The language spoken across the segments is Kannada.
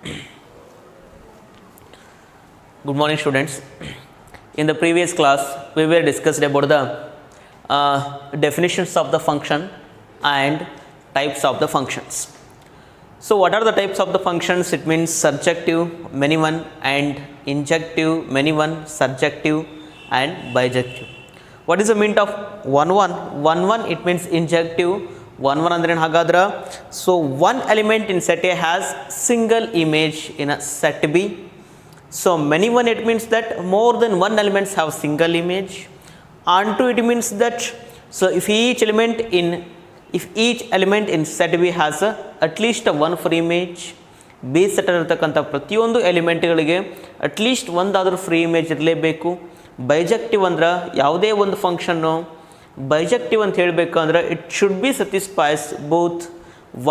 Good morning, students. In the previous class, we were discussed about the definitions of the function and types of the functions. So, what are the types of the functions? It means surjective, many one, and injective, many one, surjective, and bijective. What is the meaning of one one? One one, it means injective. One one andre hagadra. So, one element in set A has single image in a set B. So, many one, it means that more than one elements have single image. Onto, it means that so if each element in set B has at least one free image, B set ಇರತಕ್ಕಂಥ ಪ್ರತಿಯೊಂದು ಎಲಿಮೆಂಟ್ಗಳಿಗೆ ಅಟ್ಲೀಸ್ಟ್ ಒಂದಾದರೂ ಫ್ರೀ ಇಮೇಜ್ ಇರಲೇಬೇಕು. ಬೈಜೆಕ್ಟಿವ್ ಅಂದ್ರೆ ಯಾವುದೇ ಒಂದು ಫಂಕ್ಷನ್ನು ಬೈಜೆಕ್ಟಿವ್ ಅಂತ ಹೇಳಬೇಕು ಅಂದ್ರೆ it should be satisfies both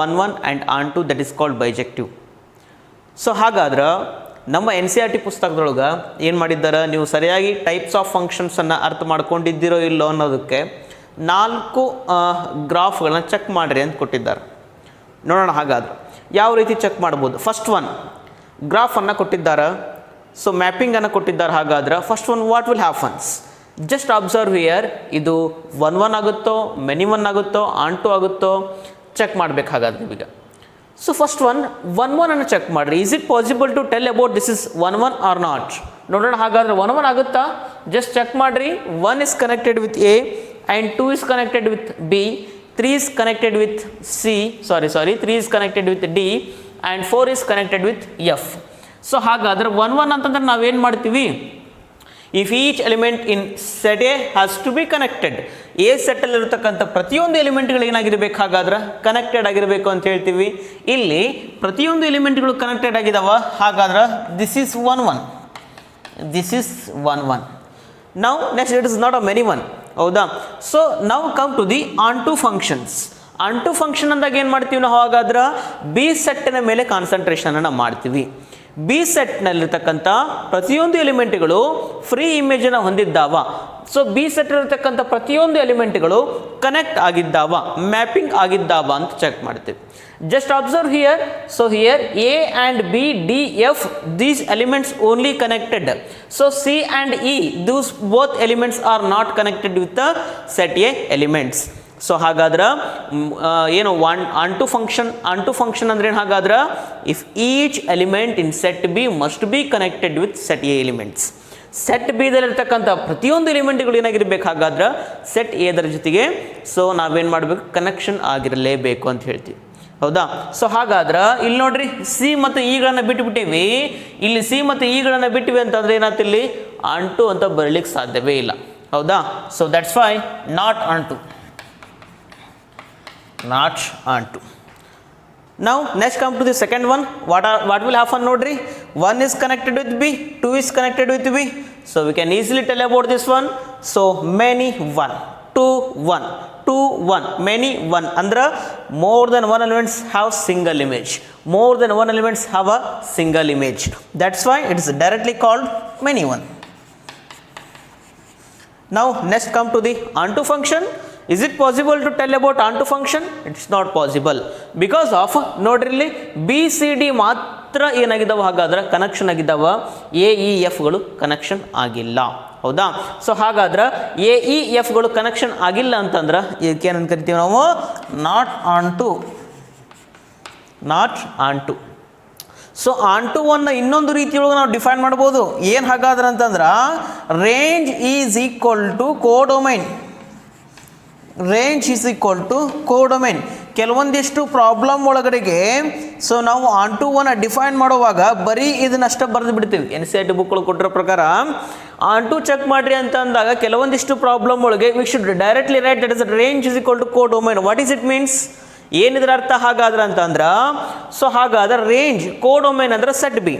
one one and onto, that is called bijective. So ಹಾಗಾದ್ರೆ ನಮ್ಮ NCERT ಪುಸ್ತಕದೊಳಗೆ ಏನು ಮಾಡಿದ್ದಾರೆ, ನೀವು ಸರಿಯಾಗಿ ಟೈಪ್ಸ್ ಆಫ್ ಫಂಕ್ಷನ್ಸನ್ನು ಅರ್ಥ ಮಾಡ್ಕೊಂಡಿದ್ದೀರೋ ಇಲ್ಲೋ ಅನ್ನೋದಕ್ಕೆ 4 ಗ್ರಾಫ್ಗಳನ್ನ ಚೆಕ್ ಮಾಡಿರಿ ಅಂತ ಕೊಟ್ಟಿದ್ದಾರೆ. ನೋಡೋಣ ಹಾಗಾದ್ರೆ ಯಾವ ರೀತಿ ಚೆಕ್ ಮಾಡ್ಬೋದು. ಫಸ್ಟ್ ಒನ್ ಗ್ರಾಫನ್ನು ಕೊಟ್ಟಿದ್ದಾರೆ. ಸೊ ಮ್ಯಾಪಿಂಗನ್ನು ಕೊಟ್ಟಿದ್ದಾರೆ. ಹಾಗಾದ್ರೆ first one what will happens, just observe here. ಇದು ಒನ್ ಒನ್ ಆಗುತ್ತೋ, ಮೆನಿ ಒನ್ ಆಗುತ್ತೋ, ಆನ್ ಟು ಆಗುತ್ತೋ ಚೆಕ್ ಮಾಡ್ಬೇಕು. ಹಾಗಾದ್ರೆ ನೀವೀಗ ಸೊ ಫಸ್ಟ್ ಒನ್ ಅನ್ನು ಚೆಕ್ ಮಾಡಿರಿ. Is it possible to tell about this is one or not? ನೋಡೋಣ ಹಾಗಾದ್ರೆ ಒನ್ ಆಗುತ್ತಾ, ಜಸ್ಟ್ ಚೆಕ್ ಮಾಡಿರಿ. 1 is connected with A and 2 is connected with B, 3 is connected with C, 3 is connected with D and 4 is connected with F. So ಹಾಗಾದ್ರೆ ಒನ್ ಅಂತಂದ್ರೆ ನಾವೇನು ಮಾಡ್ತೀವಿ, if each element in set A has to be connected, A ಸೆಟ್ಟಲ್ಲಿರ್ತಕ್ಕಂಥ ಪ್ರತಿಯೊಂದು ಎಲಿಮೆಂಟ್ಗಳು ಏನಾಗಿರ್ಬೇಕು, ಹಾಗಾದ್ರೆ ಕನೆಕ್ಟೆಡ್ ಆಗಿರಬೇಕು ಅಂತ ಹೇಳ್ತೀವಿ. ಇಲ್ಲಿ ಪ್ರತಿಯೊಂದು ಎಲಿಮೆಂಟ್ಗಳು ಕನೆಕ್ಟೆಡ್ ಆಗಿದಾವ. ಹಾಗಾದ್ರೆ this is one one. Now next it is not a many one, ಹೌದಾ? So now come to the onto functions. Onto function ಅಂದಾಗ ಏನು ಮಾಡ್ತೀವಿ ನಾವು, ಹಾಗಾದ್ರೆ ಬಿ ಸೆಟ್ಟಿನ ಮೇಲೆ ಕಾನ್ಸಂಟ್ರೇಷನನ್ನು ಮಾಡ್ತೀವಿ. ಬಿ ಸೆಟ್ನಲ್ಲಿರ್ತಕ್ಕಂಥ ಪ್ರತಿಯೊಂದು ಎಲಿಮೆಂಟ್ಗಳು ಫ್ರೀ ಇಮೇಜನ್ನು ಹೊಂದಿದ್ದಾವ. ಸೊ ಬಿ ಸೆಟ್ ಇರತಕ್ಕಂಥ ಪ್ರತಿಯೊಂದು ಎಲಿಮೆಂಟ್ಗಳು ಕನೆಕ್ಟ್ ಆಗಿದ್ದಾವ, ಮ್ಯಾಪಿಂಗ್ ಆಗಿದ್ದಾವ ಅಂತ ಚೆಕ್ ಮಾಡ್ತೀವಿ. Just observe here. So here A and B, D, F, these elements only connected. So C and E, those both elements are not connected with the set A elements. So ಹಾಗಾದ್ರೆ ಏನು ಆನ್ ಟು ಫಂಕ್ಷನ್ ಅಂದ್ರೆ ಏನು, ಹಾಗಾದ್ರೆ if each element in set B must be connected with set A elements. Set ಬಿದಲ್ಲಿರ್ತಕ್ಕಂಥ ಪ್ರತಿಯೊಂದು ಎಲಿಮೆಂಟ್ಗಳು ಏನಾಗಿರ್ಬೇಕು, ಹಾಗಾದ್ರೆ ಸೆಟ್ ಎದರ ಜೊತೆಗೆ ಸೊ ನಾವೇನು ಮಾಡಬೇಕು, ಕನೆಕ್ಷನ್ ಆಗಿರಲೇಬೇಕು ಅಂತ ಹೇಳ್ತೀವಿ, ಹೌದಾ? ಸೊ ಹಾಗಾದ್ರೆ ಇಲ್ಲಿ ನೋಡ್ರಿ, ಸಿ ಮತ್ತು ಇಗಳನ್ನು ಬಿಟ್ಟುಬಿಟ್ಟಿವಿ. ಇಲ್ಲಿ ಸಿ ಮತ್ತು ಇಗಳನ್ನು ಬಿಟ್ಟಿವಿ ಅಂತಂದ್ರೆ ಏನಾಯ್ತು, ಇಲ್ಲಿ ಆನ್ ಟು ಅಂತ ಬರಲಿಕ್ಕೆ ಸಾಧ್ಯವೇ ಇಲ್ಲ, ಹೌದಾ? So that's why not onto. Now next come to the second one. What will happen, nodri? 1 is connected with B, 2 is connected with B. So we can easily tell about this one. So many one, 2 1, many one. Andra more than one elements have single image. More than one elements have a single image. That's why it is directly called many one. Now next come to the onto function. Is it possible to tell about onto function? It's not possible because of ನೋಡ್ರಿ ಬಿ ಸಿ ಡಿ ಮಾತ್ರ ಏನಾಗಿದ್ದಾವೆ, ಹಾಗಾದ್ರೆ ಕನೆಕ್ಷನ್ ಆಗಿದ್ದಾವ. ಎ ಇ ಎಫ್ಗಳು ಕನೆಕ್ಷನ್ ಆಗಿಲ್ಲ, ಹೌದಾ? ಸೊ ಹಾಗಾದ್ರೆ ಎ ಇ ಎಫ್ಗಳು ಕನೆಕ್ಷನ್ ಆಗಿಲ್ಲ ಅಂತಂದ್ರೆ ಇದಕ್ಕೇನಂತ ಕರಿತೀವಿ ನಾವು, not onto. So onto ಒನ್ನ ಇನ್ನೊಂದು ರೀತಿಯೊಳಗೆ ನಾವು ಡಿಫೈನ್ ಮಾಡ್ಬೋದು. ಏನು ಹಾಗಾದ್ರೆ ಅಂತಂದ್ರೆ range is equal to codomain. Range is equal to codomain. ಕೆಲವೊಂದಿಷ್ಟು ಪ್ರಾಬ್ಲಮ್ ಒಳಗಡೆಗೆ ಸೊ ನಾವು ಆನ್ ಟು ಒನ್ ಡಿಫೈನ್ ಮಾಡುವಾಗ ಬರೀ ಇದನ್ನಷ್ಟೇ ಬರೆದು ಬಿಡ್ತೀವಿ. NCERT ಬುಕ್ಗಳು ಕೊಟ್ಟಿರೋ ಪ್ರಕಾರ ಆನ್ ಟು ಚೆಕ್ ಮಾಡಿರಿ ಅಂತ ಅಂದಾಗ ಕೆಲವೊಂದಿಷ್ಟು ಪ್ರಾಬ್ಲಮ್ ಒಳಗೆ we should directly write that is range is equal to codomain. What is it means, ಏನಿದ್ರ ಅರ್ಥ ಹಾಗಾದ್ರೆ ಅಂತಂದ್ರೆ, ಸೊ ಹಾಗಾದ್ರೆ ರೇಂಜ್ ಕೋಡೊಮೈನ್ ಅಂದ್ರೆ ಸೆಟ್ ಬಿ.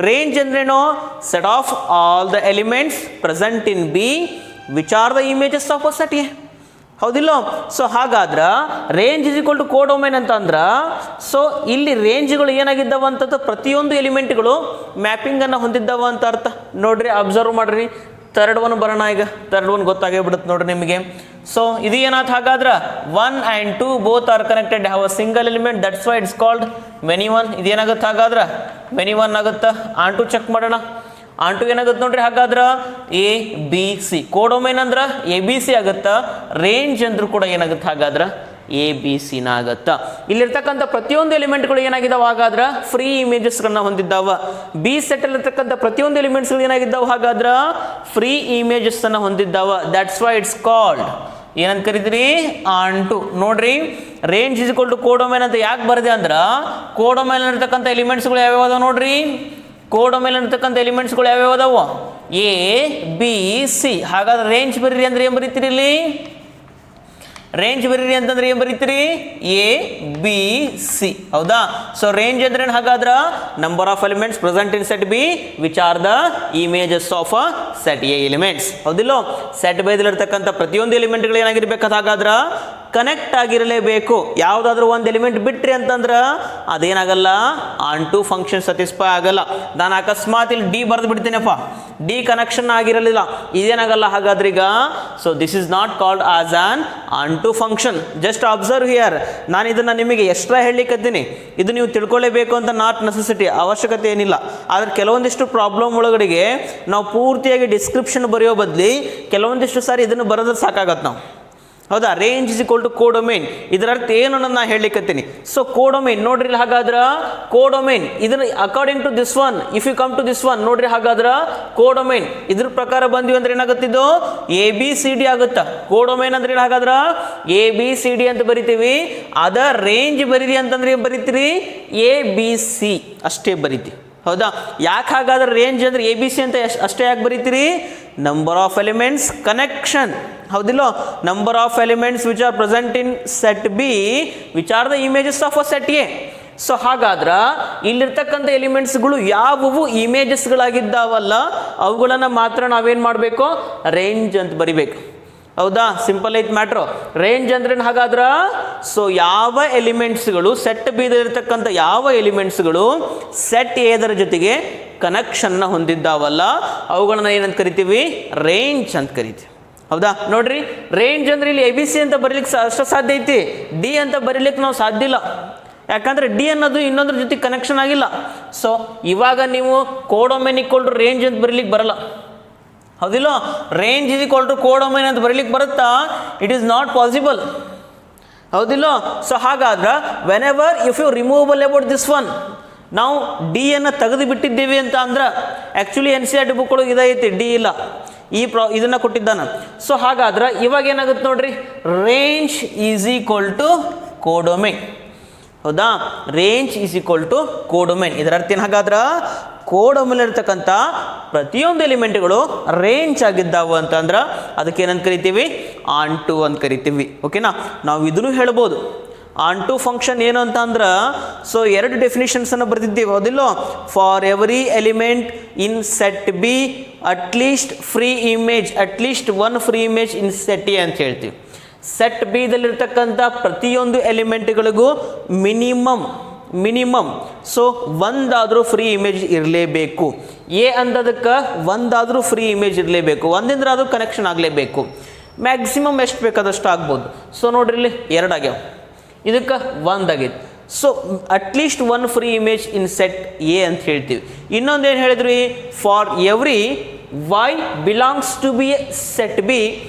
ರೇಂಜ್ ಅಂದ್ರೇನು, set of all the elements present in B which are the images of a set A, ಹೌದಿಲ್ಲ? ಸೊ ಹಾಗಾದ್ರೆ range is equal to codomain ಅಂತಂದ್ರೆ ಸೊ ಇಲ್ಲಿ ರೇಂಜ್ಗಳು ಏನಾಗಿದ್ದಾವ ಅಂತಂದ್ರೆ ಪ್ರತಿಯೊಂದು ಎಲಿಮೆಂಟ್ಗಳು ಮ್ಯಾಪಿಂಗನ್ನು ಹೊಂದಿದ್ದಾವ ಅಂತ ಅರ್ಥ. ನೋಡ್ರಿ, ಅಬ್ಸರ್ವ್ ಮಾಡ್ರಿ, ಥರ್ಡ್ ಒನ್ ಬರೋಣ. ಈಗ ಥರ್ಡ್ ಒನ್ ಗೊತ್ತಾಗೇ ಬಿಡುತ್ತೆ ನೋಡ್ರಿ ನಿಮಗೆ. ಸೊ ಇದು ಏನಾಯ್ತು ಹಾಗಾದ್ರೆ 1 and 2 both are connected have a single element, that's why it's called many one. ಇದೇನಾಗುತ್ತೆ ಹಾಗಾದ್ರೆ ಮೆನಿ ಒನ್ ಆಗುತ್ತೆ. ಆನ್2 ಚೆಕ್ ಮಾಡೋಣ. ಆನ್2 ಏನಾಗುತ್ತೆ ನೋಡ್ರಿ ಹಾಗಾದ್ರೆ ABC. ಕೋಡೊಮೈನ್ ಅಂದ್ರೆ ABC ಆಗುತ್ತಾ, ರೇಂಜ್ ಅಂದ್ರೂ ಕೂಡ ಏನಾಗುತ್ತೆ ಹಾಗಾದ್ರೆ ABC ಆಗತ್ತಾ. ಇಲ್ಲಿರ್ತಕ್ಕಂಥ ಪ್ರತಿಯೊಂದು ಎಲಿಮೆಂಟ್ಗಳು ಏನಾಗಿದ್ದಾವೆ ಹಾಗಾದ್ರೆ ಫ್ರೀ ಇಮೇಜಸ್ಗಳನ್ನ ಹೊಂದಿದ್ದಾವ. ಬಿ ಸೆಟ್ ಅಲ್ಲಿರ್ತಕ್ಕಂಥ ಪ್ರತಿಯೊಂದು ಎಲಿಮೆಂಟ್ಸ್ಗಳು ಏನಾಗಿದ್ದಾವೆ ಹಾಗಾದ್ರೆ ಫ್ರೀ ಇಮೇಜಸ್ ಅನ್ನ ಹೊಂದಿದ್ದಾವ. ದಟ್ಸ್ ವೈ ಇಟ್ಸ್ ಕಾಲ್ಡ್ ಏನಂತ ಕರಿತೀರಿ ಆನ್2. ನೋಡ್ರಿ range is equal to codomain ಅಂತ ಯಾಕೆ ಬರದೆ ಅಂದ್ರೆ ಕೋಡೊಮೈನ್ ಇರ್ತಕ್ಕಂಥ ಎಲಿಮೆಂಟ್ಸ್ಗಳು ಯಾವ್ಯಾವ ಅದಾವ ನೋಡ್ರಿ. ಕೋಡೊಮೈನ್ ಇರ್ತಕ್ಕಂಥ ಎಲಿಮೆಂಟ್ಸ್ಗಳು ಯಾವ್ಯಾವ ಅದಾವ ABC. ಹಾಗಾದ್ರೆ ರೇಂಜ್ ಬರೀರಿ ಅಂದ್ರೆ ಏನು ಬರೀತೀರಿ ಇಲ್ಲಿ, ರೇಂಜ್ ಬರೀರಿ ಅಂತಂದ್ರೆ ಏನು ಬರೀತೀರಿ ABC. ಹೌದಾ. ಸೊ ರೇಂಜ್ ಅಂದ್ರೆ ಹಾಗಾದ್ರೆ number of elements present in set B which are the images of set A elements. ಹೌದಿಲ್ಲೋ. ಸೆಟ್ ಬೈದಲ್ಲಿರ್ತಕ್ಕಂಥ ಪ್ರತಿಯೊಂದು ಎಲಿಮೆಂಟ್ಗಳು ಏನಾಗಿರ್ಬೇಕು ಹಾಗಾದ್ರೆ ಕನೆಕ್ಟ್ ಆಗಿರಲೇಬೇಕು. ಯಾವುದಾದ್ರೂ ಒಂದು ಎಲಿಮೆಂಟ್ ಬಿಟ್ರಿ ಅಂತಂದ್ರೆ ಅದೇನಾಗಲ್ಲ ಆನ್2 ಫಂಕ್ಷನ್ ಸ್ಯಾಟಿಸ್ಫೈ ಆಗಲ್ಲ. ನಾನು ಅಕಸ್ಮಾತ್ ಇಲ್ಲಿ ಡಿ ಬರೆದು ಬಿಡ್ತೀನಪ್ಪ, ಡಿ ಕನೆಕ್ಷನ್ ಆಗಿರಲಿಲ್ಲ, ಇದೇನಾಗಲ್ಲ ಹಾಗಾದ್ರೆ ಈಗ. So this is not called as on onto function. Just observe here. ನಾನು ಇದನ್ನು ನಿಮಗೆ ಎಕ್ಸ್ಟ್ರಾ ಹೇಳಲಿಕ್ಕತ್ತೀನಿ, ಇದು ನೀವು ತಿಳ್ಕೊಳ್ಳೇಬೇಕು ಅಂತ ನಾಟ್ ನೆಸೆಸಿಟಿ, ಅವಶ್ಯಕತೆ ಏನಿಲ್ಲ. ಆದರೆ ಕೆಲವೊಂದಿಷ್ಟು ಪ್ರಾಬ್ಲಮ್ ಒಳಗಡೆಗೆ ನಾವು ಪೂರ್ತಿಯಾಗಿ ಡಿಸ್ಕ್ರಿಪ್ಷನ್ ಬರೆಯೋ ಬದಲಿ ಕೆಲವೊಂದಿಷ್ಟು ಸಾರಿ ಇದನ್ನು ಬರೋದ್ರೆ ಸಾಕಾಗತ್ತೆ ನಾವು. ಹೌದಾ. Range is equal to codomain, ಇದರ ಅರ್ಥ ಏನು ಅನ್ನೋದು ನಾನು ಹೇಳಲಿಕ್ಕತ್ತೀನಿ. ಸೊ ಕೋಡೊಮೈನ್ ನೋಡ್ರಿ ಹಾಗಾದ್ರೆ ಕೋಡೊಮೈನ್ ಇದನ್ನ according to this one, if you come to this one ನೋಡ್ರಿ ಹಾಗಾದ್ರೆ ಕೋಡೊಮೈನ್ ಇದ್ರ ಪ್ರಕಾರ ಬಂದ್ವಿ ಅಂದ್ರೆ ಏನಾಗುತ್ತಿದ್ದು ABCD ಆಗುತ್ತಾ. ಕೋಡೊಮೈನ್ ಅಂದ್ರೆ ಹಾಗಾದ್ರೆ ABCD ಅಂತ ಬರಿತೀವಿ. ಅದ ರೇಂಜ್ ಬರೀರಿ ಅಂತಂದ್ರೆ ಏನು ಬರಿತೀರಿ ABC ಅಷ್ಟೇ ಬರಿತೀವಿ. ಹೌದಾ. ಯಾಕೆ ಹಾಗಾದ್ರೆ ರೇಂಜ್ ಅಂದ್ರೆ ABC ಅಂತ ಅಷ್ಟೇ ಯಾಕೆ ಬರೀತೀರಿ, ನಂಬರ್ ಆಫ್ ಎಲಿಮೆಂಟ್ಸ್ ಕನೆಕ್ಷನ್. ಹೌದಿಲ್ಲೋ. Number of elements which are present in set B which are the images of a set A. So ಹಾಗಾದ್ರೆ ಇಲ್ಲಿರ್ತಕ್ಕಂಥ ಎಲಿಮೆಂಟ್ಸ್ಗಳು ಯಾವುವು ಇಮೇಜಸ್ಗಳಾಗಿದ್ದಾವಲ್ಲ ಅವುಗಳನ್ನು ಮಾತ್ರ ನಾವೇನು ಮಾಡಬೇಕು ರೇಂಜ್ ಅಂತ ಬರಿಬೇಕು. ಹೌದಾ. ಸಿಂಪಲ್ ಐತ್ ಮ್ಯಾಟ್ರು. ರೇಂಜ್ ಅಂದ್ರೆ ಹಾಗಾದ್ರೆ ಸೊ ಯಾವ ಎಲಿಮೆಂಟ್ಸ್ಗಳು ಸೆಟ್ ಬಿದಲ್ಲಿರ್ತಕ್ಕಂಥ ಯಾವ ಎಲಿಮೆಂಟ್ಸ್ಗಳು ಸೆಟ್ ಎದರ ಜೊತೆಗೆ ಕನೆಕ್ಷನ್ನ ಹೊಂದಿದ್ದಾವಲ್ಲ ಅವುಗಳನ್ನ ಏನಂತ ಕರಿತೀವಿ ರೇಂಜ್ ಅಂತ ಕರಿತೀವಿ. ಹೌದಾ. ನೋಡ್ರಿ ರೇಂಜ್ ಅಂದ್ರೆ ಇಲ್ಲಿ ABC ಅಂತ ಬರೀಲಿಕ್ಕೆ ಅಷ್ಟು ಸಾಧ್ಯ ಐತಿ, ಡಿ ಅಂತ ಬರೀಲಿಕ್ಕೆ ನಾವು ಸಾಧ್ಯ ಇಲ್ಲ. ಯಾಕಂದ್ರೆ ಡಿ ಅನ್ನೋದು ಇನ್ನೊಂದ್ರ ಜೊತೆ ಕನೆಕ್ಷನ್ ಆಗಿಲ್ಲ. ಸೊ ಇವಾಗ ನೀವು ಕೋಡೊಮೈನ್ ಈಕ್ವಲ್ ಟು ರೇಂಜ್ ಅಂತ ಬರೀಲಿಕ್ಕೆ ಬರಲ್ಲ. ಹೌದಿಲ್ಲ. Range is equal to codomain ಅಂತ ಬರೀಲಿಕ್ಕೆ ಬರುತ್ತಾ, ಇಟ್ ಈಸ್ ನಾಟ್ ಪಾಸಿಬಲ್. ಹೌದಿಲ್ಲ. ಸೊ ಹಾಗಾದ್ರೆ whenever if you removable about this one, ನಾವು ಡಿ ಅನ್ನು ತೆಗೆದು ಬಿಟ್ಟಿದ್ದೀವಿ ಅಂತ ಅಂದ್ರೆ ಆ್ಯಕ್ಚುಲಿ NCERT ಬುಕ್ ಒಳಗೆ ಇದೈತಿ, ಡಿ ಇಲ್ಲ, ಇದನ್ನು ಕೊಟ್ಟಿದ್ದಾನೆ. ಸೊ ಹಾಗಾದ್ರೆ ಇವಾಗ ಏನಾಗುತ್ತೆ ನೋಡ್ರಿ, range is equal to codomain. ಹೌದಾ. Range is equal to codomain. ಇದರ ಅರ್ಥ ಏನು ಹಾಗಾದ್ರೆ ಕೋಡೊಮೈನ್ ಇರ್ತಕ್ಕಂಥ ಪ್ರತಿಯೊಂದು ಎಲಿಮೆಂಟ್ಗಳು ರೇಂಜ್ ಆಗಿದ್ದಾವು ಅಂತಂದ್ರೆ ಅದಕ್ಕೆ ಏನಂತ ಕರಿತೀವಿ ಆನ್2 ಅಂತ ಕರಿತೀವಿ. ಓಕೆನಾ. ನಾವು ಇದನ್ನು ಹೇಳ್ಬೋದು ಆನ್2 ಫಂಕ್ಷನ್ ಏನು ಅಂತ ಅಂದ್ರೆ, ಸೊ ಎರಡು ಡೆಫಿನಿಷನ್ಸನ್ನು ಬರೆದಿದ್ದೀವಿ. ಹೌದಿಲ್ಲೋ. For every element in set B at least pre image, at least one free image in set A ಅಂತ ಹೇಳ್ತೀವಿ. ಸೆಟ್ ಬಿದಲ್ಲಿರ್ತಕ್ಕಂಥ ಪ್ರತಿಯೊಂದು ಎಲಿಮೆಂಟ್ಗಳಿಗೂ ಮಿನಿಮಮ್ ಸೊ ಒಂದಾದರೂ ಫ್ರೀ ಇಮೇಜ್ ಇರಲೇಬೇಕು. ಎ ಅಂದದಕ್ಕೆ ಒಂದಾದರೂ ಫ್ರೀ ಇಮೇಜ್ ಇರಲೇಬೇಕು, ಒಂದಿಂದ್ರೆ ಅದು ಕನೆಕ್ಷನ್ ಆಗಲೇಬೇಕು. ಮ್ಯಾಕ್ಸಿಮಮ್ ಎಷ್ಟು ಬೇಕಾದಷ್ಟು ಆಗ್ಬೋದು. ಸೊ ನೋಡ್ರಿ ಇಲ್ಲಿ 2 ಆಗ್ಯಾವ, ಇದಕ್ಕೆ 1 ಆಗೈತಿ. So at least one free image in set A ಅಂತ ಹೇಳ್ತೀವಿ. ಇನ್ನೊಂದೇನು ಹೇಳಿದ್ರಿ, for every y belongs to be set B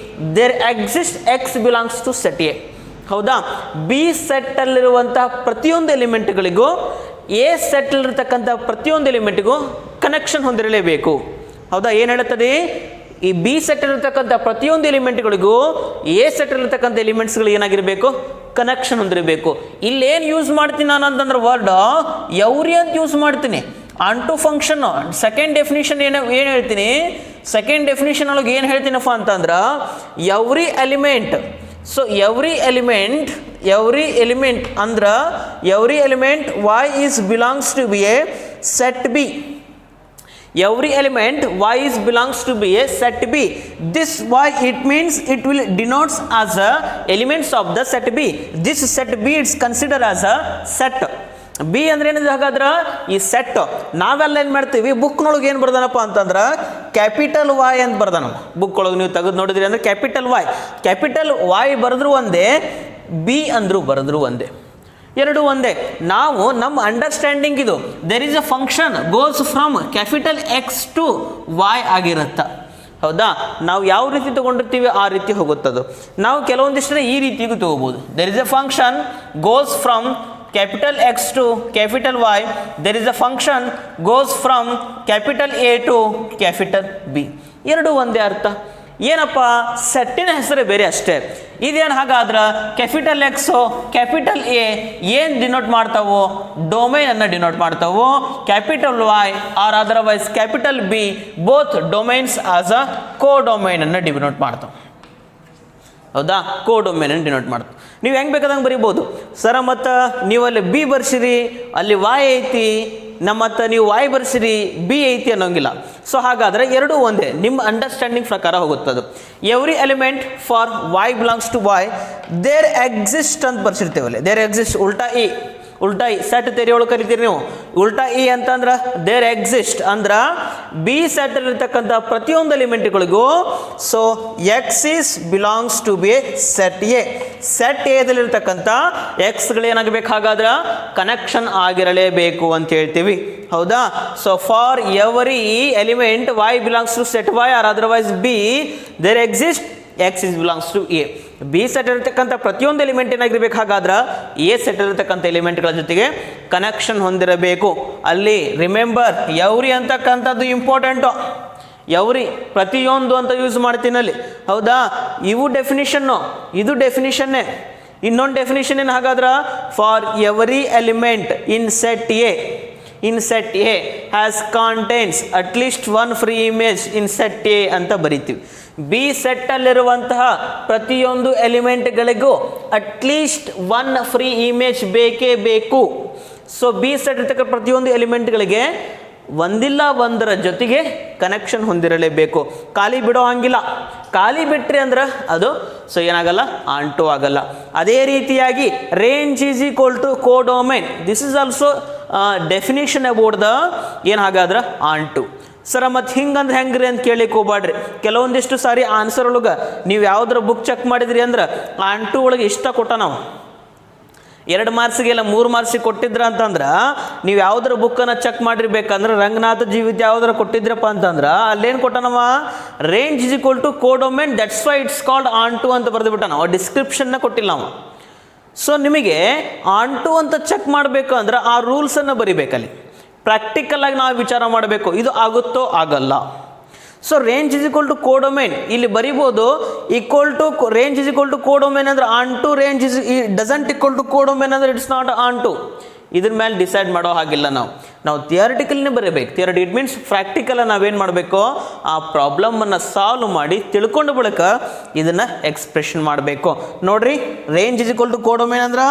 there exists x belongs to set A. ಹೌದಾ. ಬಿ ಸೆಟ್ ಅಲ್ಲಿರುವಂತಹ ಪ್ರತಿಯೊಂದು ಎಲಿಮೆಂಟ್ಗಳಿಗೂ ಎ ಸೆಟ್ ಅಲ್ಲಿರ್ತಕ್ಕಂಥ ಪ್ರತಿಯೊಂದು ಎಲಿಮೆಂಟ್ಗೂ ಕನೆಕ್ಷನ್ ಹೊಂದಿರಲೇಬೇಕು. ಹೌದಾ. ಏನು ಹೇಳುತ್ತದೆ, ಈ ಬಿ ಸೆಟ್ ಇರತಕ್ಕಂಥ ಪ್ರತಿಯೊಂದು ಎಲಿಮೆಂಟ್ಗಳಿಗೂ ಎ ಸೆಟ್ ಇರತಕ್ಕಂಥ ಎಲಿಮೆಂಟ್ಸ್ಗಳು ಏನಾಗಿರಬೇಕು ಕನೆಕ್ಷನ್ ಹೊಂದಿರಬೇಕು. ಇಲ್ಲೇನು ಯೂಸ್ ಮಾಡ್ತೀನಿ ನಾನು ಅಂತಂದ್ರೆ ವರ್ಡ್ ಎವ್ರಿ ಅಂತ ಯೂಸ್ ಮಾಡ್ತೀನಿ. ಆನ್2 ಫಂಕ್ಷನ್ ಸೆಕೆಂಡ್ ಡೆಫಿನಿಷನ್ ಏನು ಹೇಳ್ತೀನಿ, ಸೆಕೆಂಡ್ ಡೆಫಿನಿಷನ್ ಒಳಗೆ ಏನು ಹೇಳ್ತೀನಪ್ಪ ಅಂತಂದ್ರೆ every element. So every element ಅಂದ್ರೆ every element y is belongs to be a set B. Every element y is belongs to be a set B. This y it means it will denotes as a elements of the set B. This set B is considered as a set. B ಅಂದ್ರೆ ಏನಿದೆ ಹಾಗಾದ್ರೆ ಈ ಸೆಟ್. ನಾವೆಲ್ಲ ಏನು ಮಾಡ್ತೀವಿ, ಬುಕ್ನೊಳಗೆ ಏನು ಬರ್ದಾನಪ್ಪ ಅಂತಂದ್ರೆ ಕ್ಯಾಪಿಟಲ್ ವಾಯ್ ಅಂತ ಬರ್ದಾನ ಬುಕ್ ಒಳಗೆ ನೀವು ತೆಗೆದು ನೋಡಿದ್ರಿ ಅಂದರೆ ಕ್ಯಾಪಿಟಲ್ ವಾಯ್ ಬರೆದ್ರು ಒಂದೇ, ಬಿ ಅಂದರು ಬರೆದ್ರು ಒಂದೇ, ಎರಡು ಒಂದೇ. ನಾವು ನಮ್ಮ ಅಂಡರ್ಸ್ಟ್ಯಾಂಡಿಂಗ್ ಇದು there is a function goes from capital X to Y ಆಗಿರುತ್ತೆ. ಹೌದಾ, ನಾವು ಯಾವ ರೀತಿ ತೊಗೊಂಡಿರ್ತೀವಿ ಆ ರೀತಿ ಹೋಗುತ್ತದು. ನಾವು ಕೆಲವೊಂದಿಷ್ಟು ಈ ರೀತಿಗೂ ತೊಗೋಬೋದು. There is a function goes from capital X to capital Y, there is a function goes from capital A to capital B. ಎರಡು ಒಂದೇ ಅರ್ಥ. ಏನಪ್ಪ, ಸೆಟ್ಟಿನ ಹೆಸರೇ ಬೇರೆ ಅಷ್ಟೇ. ಇದೇನು ಹಾಗಾದ್ರೆ ಕ್ಯಾಪಿಟಲ್ ಎಕ್ಸು ಕ್ಯಾಪಿಟಲ್ ಎ ಏನು ಡಿನೋಟ್ ಮಾಡ್ತಾವೋ ಡೊಮೈನನ್ನು ಡಿನೋಟ್ ಮಾಡ್ತಾವೋ, capital Y or otherwise capital B both domains as a ಕೋ ಡೊಮೈನನ್ನು ಡಿನೋಟ್ ಮಾಡ್ತಾವೆ. ಹೌದಾ, ಕೋ ಡೊಮೈನನ್ನು ಡಿನೋಟ್ ಮಾಡ್ತಾವೆ. ನೀವು ಹೆಂಗೆ ಬೇಕಾದಂಗೆ ಬರಿಬೋದು ಸರ. ಮತ್ತು ನೀವು ಅಲ್ಲಿ ಬಿ ಬರ್ಸಿರಿ, ಅಲ್ಲಿ ವಾಯ್ ಐತಿ, ಮತ್ತು ನೀವು ವಾಯ್ ಬರ್ಸಿರಿ ಬಿ ಐತಿ ಅನ್ನೋಂಗಿಲ್ಲ. ಸೊ ಹಾಗಾದರೆ ಎರಡೂ ಒಂದೇ, ನಿಮ್ಮ ಅಂಡರ್ಸ್ಟ್ಯಾಂಡಿಂಗ್ ಪ್ರಕಾರ ಹೋಗುತ್ತದು. Every element for Y belongs to Y there exist ಅಂತ ಬರ್ಸಿರ್ತೇವಲ್ಲಿ. ದೇರ್ ಎಕ್ಸಿಸ್ಟ್ ಉಲ್ಟಾ ಇ ಸೆಟ್ ತೆರಿ ಒಳಗೆ ಕರಿತೀರಿ ನೀವು. ಉಲ್ಟಾ ಇ ಅಂತಂದ್ರೆ ದೇರ್ ಎಕ್ಸಿಸ್ಟ್ ಅಂದ್ರೆ ಬಿ ಸೆಟ್ ಇರತಕ್ಕಂಥ ಪ್ರತಿಯೊಂದು ಎಲಿಮೆಂಟ್ಗಳಿಗೂ so X is belongs to B set ಎದಲ್ಲಿರ್ತಕ್ಕಂಥ ಎಕ್ಸ್ಗಳು ಏನಾಗಬೇಕು, ಹಾಗಾದ್ರೆ ಕನೆಕ್ಷನ್ ಆಗಿರಲೇಬೇಕು ಅಂತ ಹೇಳ್ತೀವಿ. ಹೌದಾ, so for every element Y belongs to set Y or otherwise B there exist X is belongs to A. B set ಇರತಕ್ಕಂಥ ಪ್ರತಿಯೊಂದು ಎಲಿಮೆಂಟ್ ಏನಾಗಿರ್ಬೇಕು, ಹಾಗಾದ್ರೆ ಎ ಸೆಟ್ ಇರತಕ್ಕಂಥ ಎಲಿಮೆಂಟ್ಗಳ ಜೊತೆಗೆ ಕನೆಕ್ಷನ್ ಹೊಂದಿರಬೇಕು. ಅಲ್ಲಿ ರಿಮೆಂಬರ್ ಎವ್ರಿ ಅಂತಕ್ಕಂಥದ್ದು ಇಂಪಾರ್ಟೆಂಟು. ಎವ್ರಿ ಪ್ರತಿಯೊಂದು ಅಂತ ಯೂಸ್ ಮಾಡ್ತೀನಿ ಅಲ್ಲಿ. ಹೌದಾ, ಇವು ಡೆಫಿನಿಷನ್ನು, ಇದು ಡೆಫಿನಿಷನ್ನೇ. ಇನ್ನೊಂದು ಡೆಫಿನಿಷನ್ ಏನು ಹಾಗಾದ್ರೆ, for every element in set A has contains at least one free image in set A ಅಂತ ಬರಿತೀವಿ. ಬಿ ಸೆಟ್ಟಲ್ಲಿರುವಂತಹ ಪ್ರತಿಯೊಂದು ಎಲಿಮೆಂಟ್ಗಳಿಗೂ ಅಟ್ಲೀಸ್ಟ್ ಒನ್ ಫ್ರೀ ಇಮೇಜ್ ಬೇಕೇ ಬೇಕು. ಸೊ ಬಿ ಸೆಟ್ ಇರ್ತಕ್ಕ ಪ್ರತಿಯೊಂದು ಎಲಿಮೆಂಟ್ಗಳಿಗೆ ಒಂದಿಲ್ಲ ಒಂದರ ಜೊತೆಗೆ ಕನೆಕ್ಷನ್ ಹೊಂದಿರಲೇಬೇಕು. ಖಾಲಿ ಬಿಡೋ ಹಂಗಿಲ್ಲ. ಖಾಲಿ ಬಿಟ್ರಿ ಅಂದ್ರೆ ಅದು ಸೊ ಏನಾಗಲ್ಲ, ಆಂಟು ಆಗಲ್ಲ. ಅದೇ ರೀತಿಯಾಗಿ range is equal to codomain. This is also definition about the ಏನು ಹಾಗಾದ್ರೆ ಆಂಟು. ಸರ ಮತ್ತು ಹಿಂಗಂದ್ರೆ ಹೆಂಗ್ರಿ ಅಂತ ಕೇಳಿಕ್ಕೆ ಹೋಗ್ಬಾಡ್ರಿ. ಕೆಲವೊಂದಿಷ್ಟು ಸಾರಿ ಆನ್ಸರ್ ಒಳಗೆ ನೀವು ಯಾವುದ್ರ ಬುಕ್ ಚೆಕ್ ಮಾಡಿದ್ರಿ ಅಂದ್ರೆ ಆಂಟು ಒಳಗೆ ಇಷ್ಟ ಕೊಟ್ಟ ನಾವು 2 ಮಾರ್ಕ್ಸಿಗೆಲ್ಲ 3 ಮಾರ್ಕ್ಸಿಗೆ ಕೊಟ್ಟಿದ್ರ ಅಂತಂದ್ರೆ ನೀವು ಯಾವುದ್ರ ಬುಕ್ಕನ್ನು ಚೆಕ್ ಮಾಡಿರ್ಬೇಕಂದ್ರೆ ರಂಗನಾಥ ಜೀವಿತ ಯಾವುದರ ಕೊಟ್ಟಿದ್ರಪ್ಪ ಅಂತಂದ್ರೆ ಅಲ್ಲೇನು ಕೊಟ್ಟನವ, range is equal to codomain that's why it's called onto ಅಂತ ಬರೆದುಬಿಟ್ಟ. ನಾವು ಡಿಸ್ಕ್ರಿಪ್ಷನ್ನ ಕೊಟ್ಟಿಲ್ಲ ನಾವು. ಸೊ ನಿಮಗೆ ಆಂಟು ಅಂತ ಚೆಕ್ ಮಾಡಬೇಕು ಅಂದ್ರೆ ಆ ರೂಲ್ಸನ್ನು ಬರಿಬೇಕಲ್ಲಿ. ಪ್ರಾಕ್ಟಿಕಲ್ ಆಗಿ ನಾವು ವಿಚಾರ ಮಾಡಬೇಕು, ಇದು ಆಗುತ್ತೋ ಆಗಲ್ಲ. So range is equal to codomain ಇಲ್ಲಿ ಬರಿಬೋದು. Equal to range is equal to codomain ಅಂದ್ರೆ onto, range is doesn't equal to codomain ಅಂದ್ರೆ ಇಟ್ಸ್ ನಾಟ್ ಆಂಟು. ಇದ್ರ ಮೇಲೆ ಡಿಸೈಡ್ ಮಾಡೋ ಹಾಗಿಲ್ಲ. ನಾವು ಥಿಯರಿಟಿಕಲ್ನೇ ಬರೀಬೇಕು. ಥಿಯರಿಟಿ ಇಟ್ ಮೀನ್ಸ್ ಪ್ರಾಕ್ಟಿಕಲ್ ನಾವೇನು ಮಾಡಬೇಕು, ಆ ಪ್ರಾಬ್ಲಮನ್ನು ಸಾಲ್ವ್ ಮಾಡಿ ತಿಳ್ಕೊಂಡು ಬಳಿಕ ಇದನ್ನು ಎಕ್ಸ್ಪ್ರೆಷನ್ ಮಾಡಬೇಕು. ನೋಡ್ರಿ, range is equal to codomain ಅಂದ್ರೆ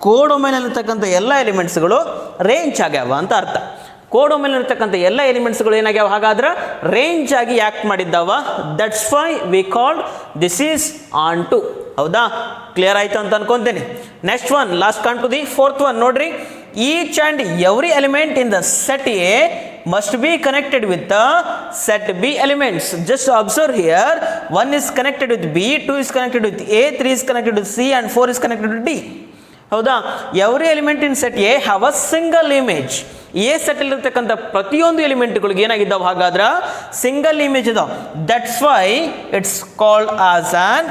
ಕೋಡೊಮೈನಲ್ಲಿರ್ತಕ್ಕಂಥ ಎಲ್ಲ ಎಲಿಮೆಂಟ್ಸ್ಗಳು ರೇಂಜ್ ಆಗ್ಯಾವ ಅಂತ ಅರ್ಥ. ಕೋಡೊಮೈನಲ್ಲಿರ್ತಕ್ಕಂಥ ಎಲ್ಲ ಎಲಿಮೆಂಟ್ಸ್ಗಳು ಏನಾಗ್ಯಾವ, ಹಾಗಾದ್ರೆ ರೇಂಜ್ ಆಗಿ ಆ್ಯಕ್ಟ್ ಮಾಡಿದ್ದಾವ. That's why we called this is onto. ಹೌದಾ, ಕ್ಲಿಯರ್ ಆಯಿತು ಅಂತ ಅನ್ಕೊಂತೀನಿ. Next one, last come to the fourth one. ನೋಡ್ರಿ, each and every element in the set A must be connected with the set B elements. Just observe here, 1 is connected with B, 2 is connected with A, 3 is connected with C and 4 is connected with D. ಹೌದಾ, every element in set A have a single image. A ಸೆಟ್ಟಲ್ಲಿರ್ತಕ್ಕಂಥ ಪ್ರತಿಯೊಂದು ಎಲಿಮೆಂಟ್ಗಳಿಗೆ ಏನಾಗಿದ್ದಾವೆ, ಹಾಗಾದ್ರೆ ಸಿಂಗಲ್ ಇಮೇಜ್ ಇದಾವೆ. That's why it's called as on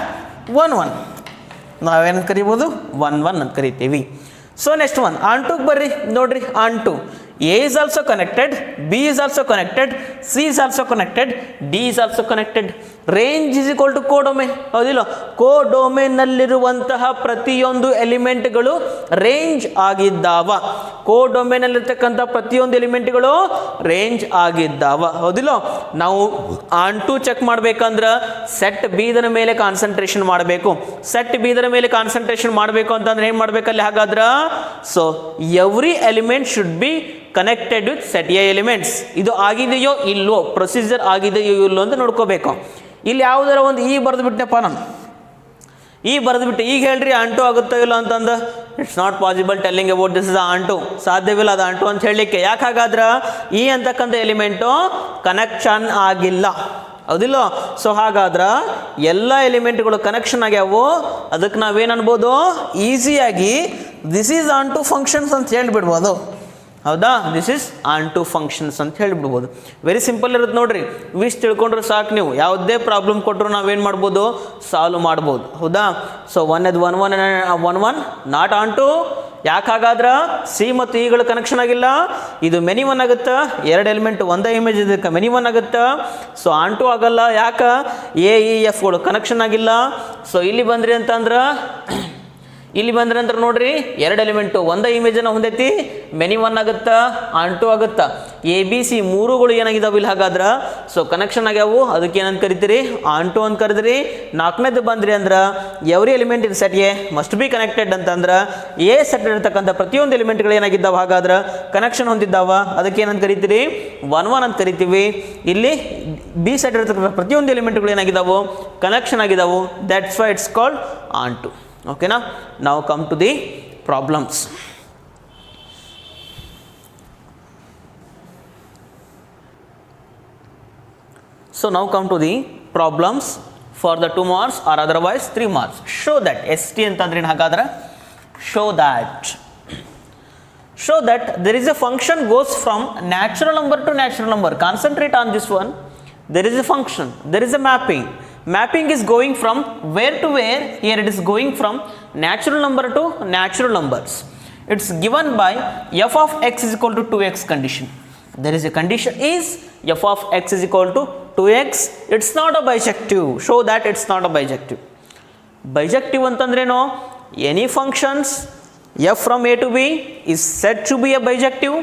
1 ನಾವೇನಂತ ಕರಿಬೋದು, 1 ಅಂತ ಕರಿತೀವಿ. ಸೊ ನೆಕ್ಸ್ಟ್ ಒನ್ ಆಂಟುಗೆ ಬರ್ರಿ. ನೋಡ್ರಿ, ಆಂಟು A is also connected, B is also connected, C is also connected, D is also connected. Range is equal to codomain. ಹೌದಿಲ್ಲ, ಕೋಡೊಮೈನ್ನಲ್ಲಿರುವಂತಹ ಪ್ರತಿಯೊಂದು ಎಲಿಮೆಂಟ್ಗಳು ರೇಂಜ್ ಆಗಿದ್ದಾವ. ಕೋಡೊಮೈನಲ್ಲಿರ್ತಕ್ಕಂಥ ಪ್ರತಿಯೊಂದು ಎಲಿಮೆಂಟ್ಗಳು ರೇಂಜ್ ಆಗಿದ್ದಾವ. ಹೌದಿಲ್ಲ, ನಾವು ಆಂಟು ಚೆಕ್ ಮಾಡ್ಬೇಕಂದ್ರೆ ಸೆಟ್ ಬೀದರ ಮೇಲೆ ಕಾನ್ಸಂಟ್ರೇಷನ್ ಮಾಡಬೇಕು. ಸೆಟ್ ಬೀದರ ಮೇಲೆ ಕಾನ್ಸಂಟ್ರೇಷನ್ ಮಾಡಬೇಕು ಅಂತಂದ್ರೆ ಏನು ಮಾಡಬೇಕಲ್ಲಿ, ಹಾಗಾದ್ರೆ so every element should be connected with set A elements. ಇದು ಆಗಿದೆಯೋ ಇಲ್ಲೋ, ಪ್ರೊಸೀಜರ್ ಆಗಿದೆಯೋ ಇಲ್ಲೋ ಅಂತ ನೋಡ್ಕೋಬೇಕು. ಇಲ್ಲಿ ಯಾವುದರ ಒಂದು ಈ ಬರೆದು ಬಿಟ್ಟನಪ್ಪ ನಾನು, ಈ ಬರೆದ್ಬಿಟ್ಟು ಈಗ ಹೇಳ್ರಿ ಆಂಟು ಆಗುತ್ತೋ ಇಲ್ಲ ಅಂತಂದು it's not possible telling about this is onto, ಸಾಧ್ಯವಿಲ್ಲ ಅದು ಆಂಟು ಅಂತ ಹೇಳಲಿಕ್ಕೆ. ಯಾಕೆ ಹಾಗಾದ್ರೆ ಈ ಅಂತಕ್ಕಂಥ ಎಲಿಮೆಂಟು ಕನೆಕ್ಷನ್ ಆಗಿಲ್ಲ, ಹೌದಿಲ್ಲ? ಸೊ ಹಾಗಾದ್ರೆ ಎಲ್ಲ ಎಲಿಮೆಂಟ್ಗಳು ಕನೆಕ್ಷನ್ ಆಗ್ಯಾವು, ಅದಕ್ಕೆ ನಾವೇನು ಅನ್ಬೋದು, ಈಸಿಯಾಗಿ this is onto functions ಅಂತ ಹೇಳಿಬಿಡ್ಬೋದು, ಹೌದಾ? This is onto functions ಅಂತ ಹೇಳಿಬಿಡ್ಬೋದು. ವೆರಿ ಸಿಂಪಲ್ ಇರುತ್ತೆ ನೋಡ್ರಿ, ವಿಶ್ ತಿಳ್ಕೊಂಡ್ರೆ ಸಾಕು, ನೀವು ಯಾವುದೇ ಪ್ರಾಬ್ಲಮ್ ಕೊಟ್ಟರು ನಾವೇನು ಮಾಡ್ಬೋದು, ಸಾಲ್ವ್ ಮಾಡ್ಬೋದು, ಹೌದಾ? So one not onto. ಯಾಕೆ ಹಾಗಾದ್ರೆ ಸಿ ಮತ್ತು ಇಗಳು ಕನೆಕ್ಷನ್ ಆಗಿಲ್ಲ, ಇದು ಮೆನಿ ಒನ್ ಆಗುತ್ತೆ, ಎರಡು ಎಲಿಮೆಂಟ್ ಒಂದೇ ಇಮೇಜ್ ಇದಕ್ಕೆ ಮೆನಿ ಒನ್ ಆಗುತ್ತೆ. ಸೊ ಆನ್ ಟು ಆಗಲ್ಲ, ಯಾಕೆ ಎ ಇ ಎಫ್ಗಳು ಕನೆಕ್ಷನ್ ಆಗಿಲ್ಲ. ಸೊ ಇಲ್ಲಿ ಬಂದ್ರಿ ಅಂದ್ರೆ ನೋಡ್ರಿ, ಎರಡು ಎಲಿಮೆಂಟು ಒಂದೇ ಇಮೇಜನ್ನು ಹೊಂದೈತಿ, ಮೆನಿ ಒನ್ ಆಗುತ್ತಾ, ಆನ್ ಟು ಆಗುತ್ತಾ. ಎ ಬಿ ಸಿ ಮೂರುಗಳು ಏನಾಗಿದ್ದಾವೆ ಇಲ್ಲಿ ಹಾಗಾದ್ರೆ, ಸೊ ಕನೆಕ್ಷನ್ ಆಗ್ಯಾವು, ಅದಕ್ಕೆ ಏನಂತ ಕರಿತೀರಿ, ಆನ್ ಟು ಅಂತ ಕರೆದ್ರಿ. ನಾಲ್ಕನೇದು ಬಂದ್ರಿ ಅಂದ್ರೆ every element in set A must be connected ಅಂತಂದ್ರೆ ಎ ಸೆಟ್ ಇರ್ತಕ್ಕಂಥ ಪ್ರತಿಯೊಂದು ಎಲಿಮೆಂಟ್ಗಳು ಏನಾಗಿದ್ದಾವೆ ಹಾಗಾದ್ರೆ ಕನೆಕ್ಷನ್ ಹೊಂದಿದ್ದಾವ, ಅದಕ್ಕೆ ಏನಂತ ಕರಿತೀರಿ, ಒನ್ ಅಂತ ಕರಿತೀವಿ. ಇಲ್ಲಿ ಬಿ ಸೆಟ್ ಇರ್ತಕ್ಕಂಥ ಪ್ರತಿಯೊಂದು ಎಲಿಮೆಂಟ್ಗಳು ಏನಾಗಿದ್ದಾವೆ, ಕನೆಕ್ಷನ್ ಆಗಿದ್ದಾವೆ, that's why it's called onto. Okay, now come to the problems. So now come to the problems for the 2 marks or otherwise 3 marks. Show that ST ಅಂತಂದ್ರೆ ಹಾಗಾದ್ರೆ show that there is a function goes from natural number to natural number. Concentrate on this one. There is a function, there is a mapping is going from where to where. Here it is going from natural number to natural numbers. It's given by f of x is equal to 2x condition. There is a condition is f of x is equal to 2x. It's not a bijective. Show that it's not a bijective. Bijective ಅಂತಂದ್ರೇನು, any functions f from a to b is said to be a bijective.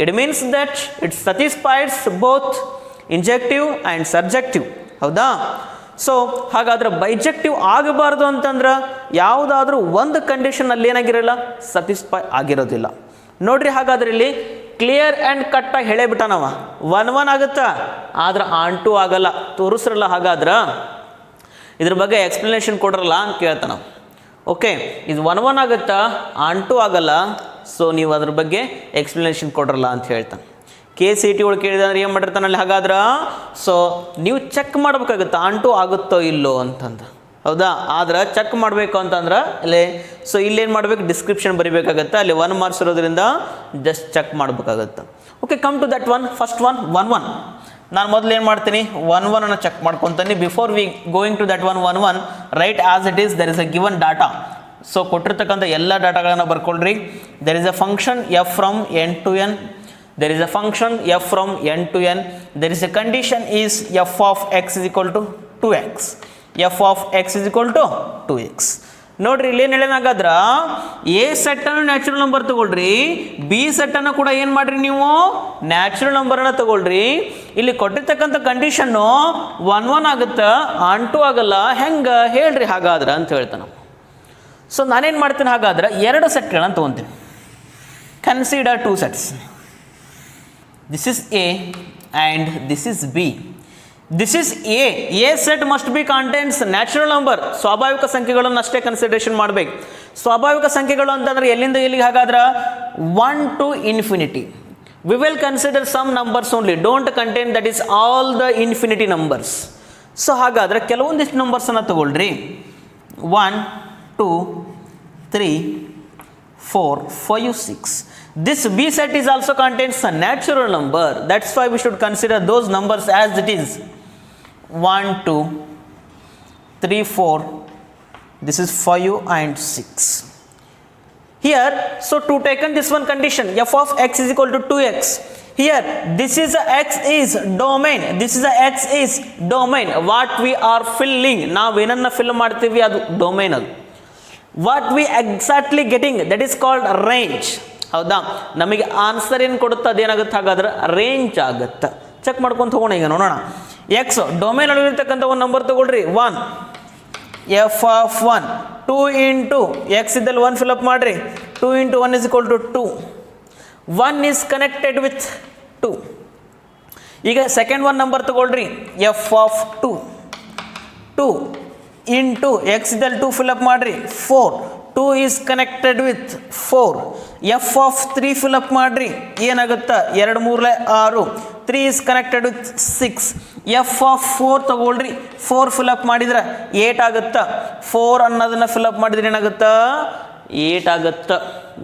It means that it satisfies both injective and surjective, ಹೌದಾ? ಸೊ ಹಾಗಾದ್ರೆ ಬೈಜೆಕ್ಟಿವ್ ಆಗಬಾರ್ದು ಅಂತಂದ್ರೆ ಯಾವುದಾದ್ರೂ ಒಂದು ಕಂಡೀಷನಲ್ಲಿ ಏನಾಗಿರಲ್ಲ, ಸ್ಯಾಟಿಸ್ಫೈ ಆಗಿರೋದಿಲ್ಲ. ನೋಡ್ರಿ ಹಾಗಾದ್ರೆ ಇಲ್ಲಿ ಕ್ಲಿಯರ್ ಆ್ಯಂಡ್ ಕಟ್ಟಾಗಿ ಹೇಳೇ ನಾವ 1 ಆಗುತ್ತಾ, ಆದ್ರೆ ಆನ್ ಟು ಆಗಲ್ಲ, ತೋರಿಸ್ರಲ್ಲ. ಹಾಗಾದ್ರೆ ಇದ್ರ ಬಗ್ಗೆ ಎಕ್ಸ್ಪ್ಲನೇಷನ್ ಕೊಡ್ರಲ್ಲ ಅಂತ ಕೇಳ್ತಾನ. ಓಕೆ, ಇದು 1 ಆಗುತ್ತಾ, ಆನ್ ಟು ಆಗಲ್ಲ, ಸೊ ನೀವು ಅದ್ರ ಬಗ್ಗೆ ಎಕ್ಸ್ಪ್ಲನೇಷನ್ ಕೊಡ್ರಲ್ಲ ಅಂತ ಹೇಳ್ತಾನೆ. KCET ಒಳಗೆ ಕೇಳಿದ್ರೆ ಏನು ಮಾಡಿರ್ತಾನಲ್ಲಿ ಹಾಗಾದ್ರೆ, ಸೊ ನೀವು ಚೆಕ್ ಮಾಡ್ಬೇಕಾಗುತ್ತೆ ಆನ್ ಟು ಆಗುತ್ತೋ ಇಲ್ಲೋ ಅಂತಂದು, ಹೌದಾ? ಆದ್ರೆ ಚೆಕ್ ಮಾಡಬೇಕು ಅಂತಂದ್ರೆ ಇಲ್ಲಿ, ಸೊ ಇಲ್ಲೇನು ಮಾಡ್ಬೇಕು, ಡಿಸ್ಕ್ರಿಪ್ಷನ್ ಬರಿಬೇಕಾಗತ್ತೆ, ಅಲ್ಲಿ 1 ಮಾರ್ಕ್ಸ್ ಇರೋದ್ರಿಂದ ಜಸ್ಟ್ ಚೆಕ್ ಮಾಡಬೇಕಾಗತ್ತೆ. Okay, come to that one. First one 1 ನಾನು ಮೊದಲು ಏನು ಮಾಡ್ತೀನಿ, 1 ಚೆಕ್ ಮಾಡ್ಕೊತೀನಿ. Before we going to that 1 right as it is. There is a given data. So ಕೊಟ್ಟಿರ್ತಕ್ಕಂಥ ಎಲ್ಲ ಡಾಟಾಗಳನ್ನು ಬರ್ಕೊಳ್ರಿ. There is a function f from n to n. There is a function f from n to n. There is a condition is f of x is equal to 2x. f of x is equal to 2x. ನೋಡ್ರಿ ಇಲ್ಲಿ ಏನು ಹೇಳೋಣಾಗಾದ್ರ, ಎ ಸೆಟ್ಟನ್ನು ನ್ಯಾಚುರಲ್ ನಂಬರ್ ತಗೊಳ್ರಿ, ಬಿ ಸೆಟ್ಟನ್ನು ಕೂಡ ಏನು ಮಾಡ್ರಿ ನೀವು ನ್ಯಾಚುರಲ್ ನಂಬರನ್ನು ತಗೊಳ್ರಿ. ಇಲ್ಲಿ ಕೊಟ್ಟಿರ್ತಕ್ಕಂಥ ಕಂಡೀಷನ್ನು 1 ಆಗುತ್ತೆ, ಆನ್ ಟು ಆಗಲ್ಲ, ಹೆಂಗೆ ಹೇಳ್ರಿ ಹಾಗಾದ್ರೆ ಅಂತ ಹೇಳ್ತಾನೆ. ಸೊ ನಾನೇನು ಮಾಡ್ತೀನಿ ಹಾಗಾದ್ರೆ, 2 ಸೆಟ್ಗಳನ್ನು ತೊಗೊತೀನಿ. Consider 2 sets. This is A and this is B. This is A. A set must be contains natural number. ಸ್ವಾಭಾವಿಕ ಸಂಖ್ಯೆಗಳನ್ನು ಅಷ್ಟೇ ಕನ್ಸಿಡರೇಷನ್ ಮಾಡಬೇಕು. ಸ್ವಾಭಾವಿಕ ಸಂಖ್ಯೆಗಳು ಅಂತಂದ್ರೆ ಎಲ್ಲಿಂದ ಎಲ್ಲಿಗೆ ಹಾಗಾದ್ರೆ 1 to infinity. We will consider some numbers only. Don't contain that is all the infinity numbers. So ಹಾಗಾದ್ರೆ ಕೆಲವೊಂದಿಷ್ಟು ನಂಬರ್ಸನ್ನು ತಗೊಳ್ರಿ. 1 2 3 4 5 6. This B set is also contains a natural number. That's why we should consider those numbers as it is. 1 2 3 4. This is 5 and 6. Here, so to taken this one condition, f of x is equal to 2x. Here, this is a x is domain. This is a x is domain. What we are filling. Now, ಏನನ್ನ fill ಮಾಡ್ತೀವಿ ಅದು domain ಅದು. What we exactly getting, that is called range. ಹೌದಾ? ನಮಗೆ ಆನ್ಸರ್ ಏನು ಕೊಡುತ್ತೆ ಅದೇನಾಗುತ್ತೆ ಹಾಗಾದ್ರೆ ರೇಂಜ್ ಆಗುತ್ತೆ. ಚೆಕ್ ಮಾಡ್ಕೊಂಡು ಹೋಗೋಣ. ಈಗ ನೋಡೋಣ. ಎಕ್ಸ್ ಡೊಮೇನ್ ಒಳಗಿರ್ತಕ್ಕಂಥ ಒಂದು ನಂಬರ್ ತಗೊಳ್ರಿ, 1 f of 1. 2 into x ಇದ್ದಲ್ಲಿ 1 ಫಿಲಪ್ ಮಾಡಿರಿ. 2 into 1 is equal to 2. 1 is connected with 2. ಈಗ ಸೆಕೆಂಡ್ 1 ನಂಬರ್ ತಗೊಳ್ರಿ, f of 2. 2 ಇಂಟು ಎಕ್ಸ್ ಇದಲ್ಲಿ 2 ಫಿಲಪ್ ಮಾಡಿರಿ 4, 2 is connected with 4, F of 3 fill up ಮಾಡಿರಿ ಏನಾಗುತ್ತೆ 2 3 6, 3 is connected with 6, F of 4 ತಗೊಳ್ರಿ 4 ಫಿಲಪ್ ಮಾಡಿದ್ರೆ 8 ಆಗುತ್ತಾ, 4 ಅನ್ನೋದನ್ನು ಫಿಲಪ್ ಮಾಡಿದ್ರೆ ಏನಾಗುತ್ತಾ 8 ಆಗುತ್ತಾ,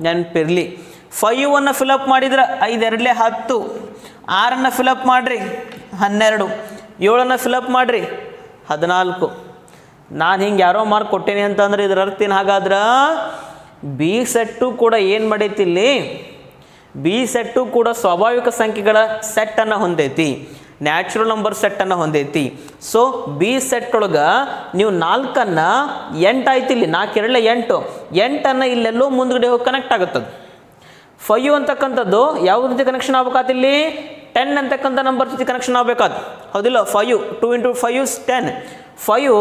ನೆನಪಿರಲಿ. 5 ಫಿಲಪ್ ಮಾಡಿದ್ರೆ 5 2 10, 6 ಫಿಲಪ್ ಮಾಡಿರಿ 12, 7 ಫಿಲಪ್ ಮಾಡಿರಿ 14. ನಾನು ಹಿಂಗೆ ಯಾರೋ ಮಾರ್ಕ್ ಕೊಟ್ಟೇನೆ ಅಂತಂದ್ರೆ ಇದರ ಅರ್ಥ ಏನು? ಹಾಗಾದ್ರೆ ಬಿ ಸೆಟ್ಟು ಕೂಡ ಏನು ಮಾಡೈತಿ ಇಲ್ಲಿ? ಬಿ ಸೆಟ್ಟು ಕೂಡ ಸ್ವಾಭಾವಿಕ ಸಂಖ್ಯೆಗಳ ಸೆಟ್ಟನ್ನು ಹೊಂದೈತಿ, ನ್ಯಾಚುರಲ್ ನಂಬರ್ ಸೆಟ್ಟನ್ನು ಹೊಂದೈತಿ. ಸೊ ಬಿ ಸೆಟ್ ಒಳಗೆ ನೀವು 4 8 ಆಯ್ತು, ಇಲ್ಲಿ 4 2 8, 8 ಇಲ್ಲೆಲ್ಲೋ ಮುಂದ್ಗಡೆ ಹೋಗಿ ಕನೆಕ್ಟ್ ಆಗುತ್ತದೆ. 5 ಅಂತಕ್ಕಂಥದ್ದು ಯಾವ ಜೊತೆ ಕನೆಕ್ಷನ್ ಆಗ್ಬೇಕಾದ ಇಲ್ಲಿ? 10 ಅಂತಕ್ಕಂಥ ನಂಬರ್ ಜೊತೆ ಕನೆಕ್ಷನ್ ಆಗಬೇಕಾದ, ಹೌದಿಲ್ಲ? 5 2 × 5 is 10. 5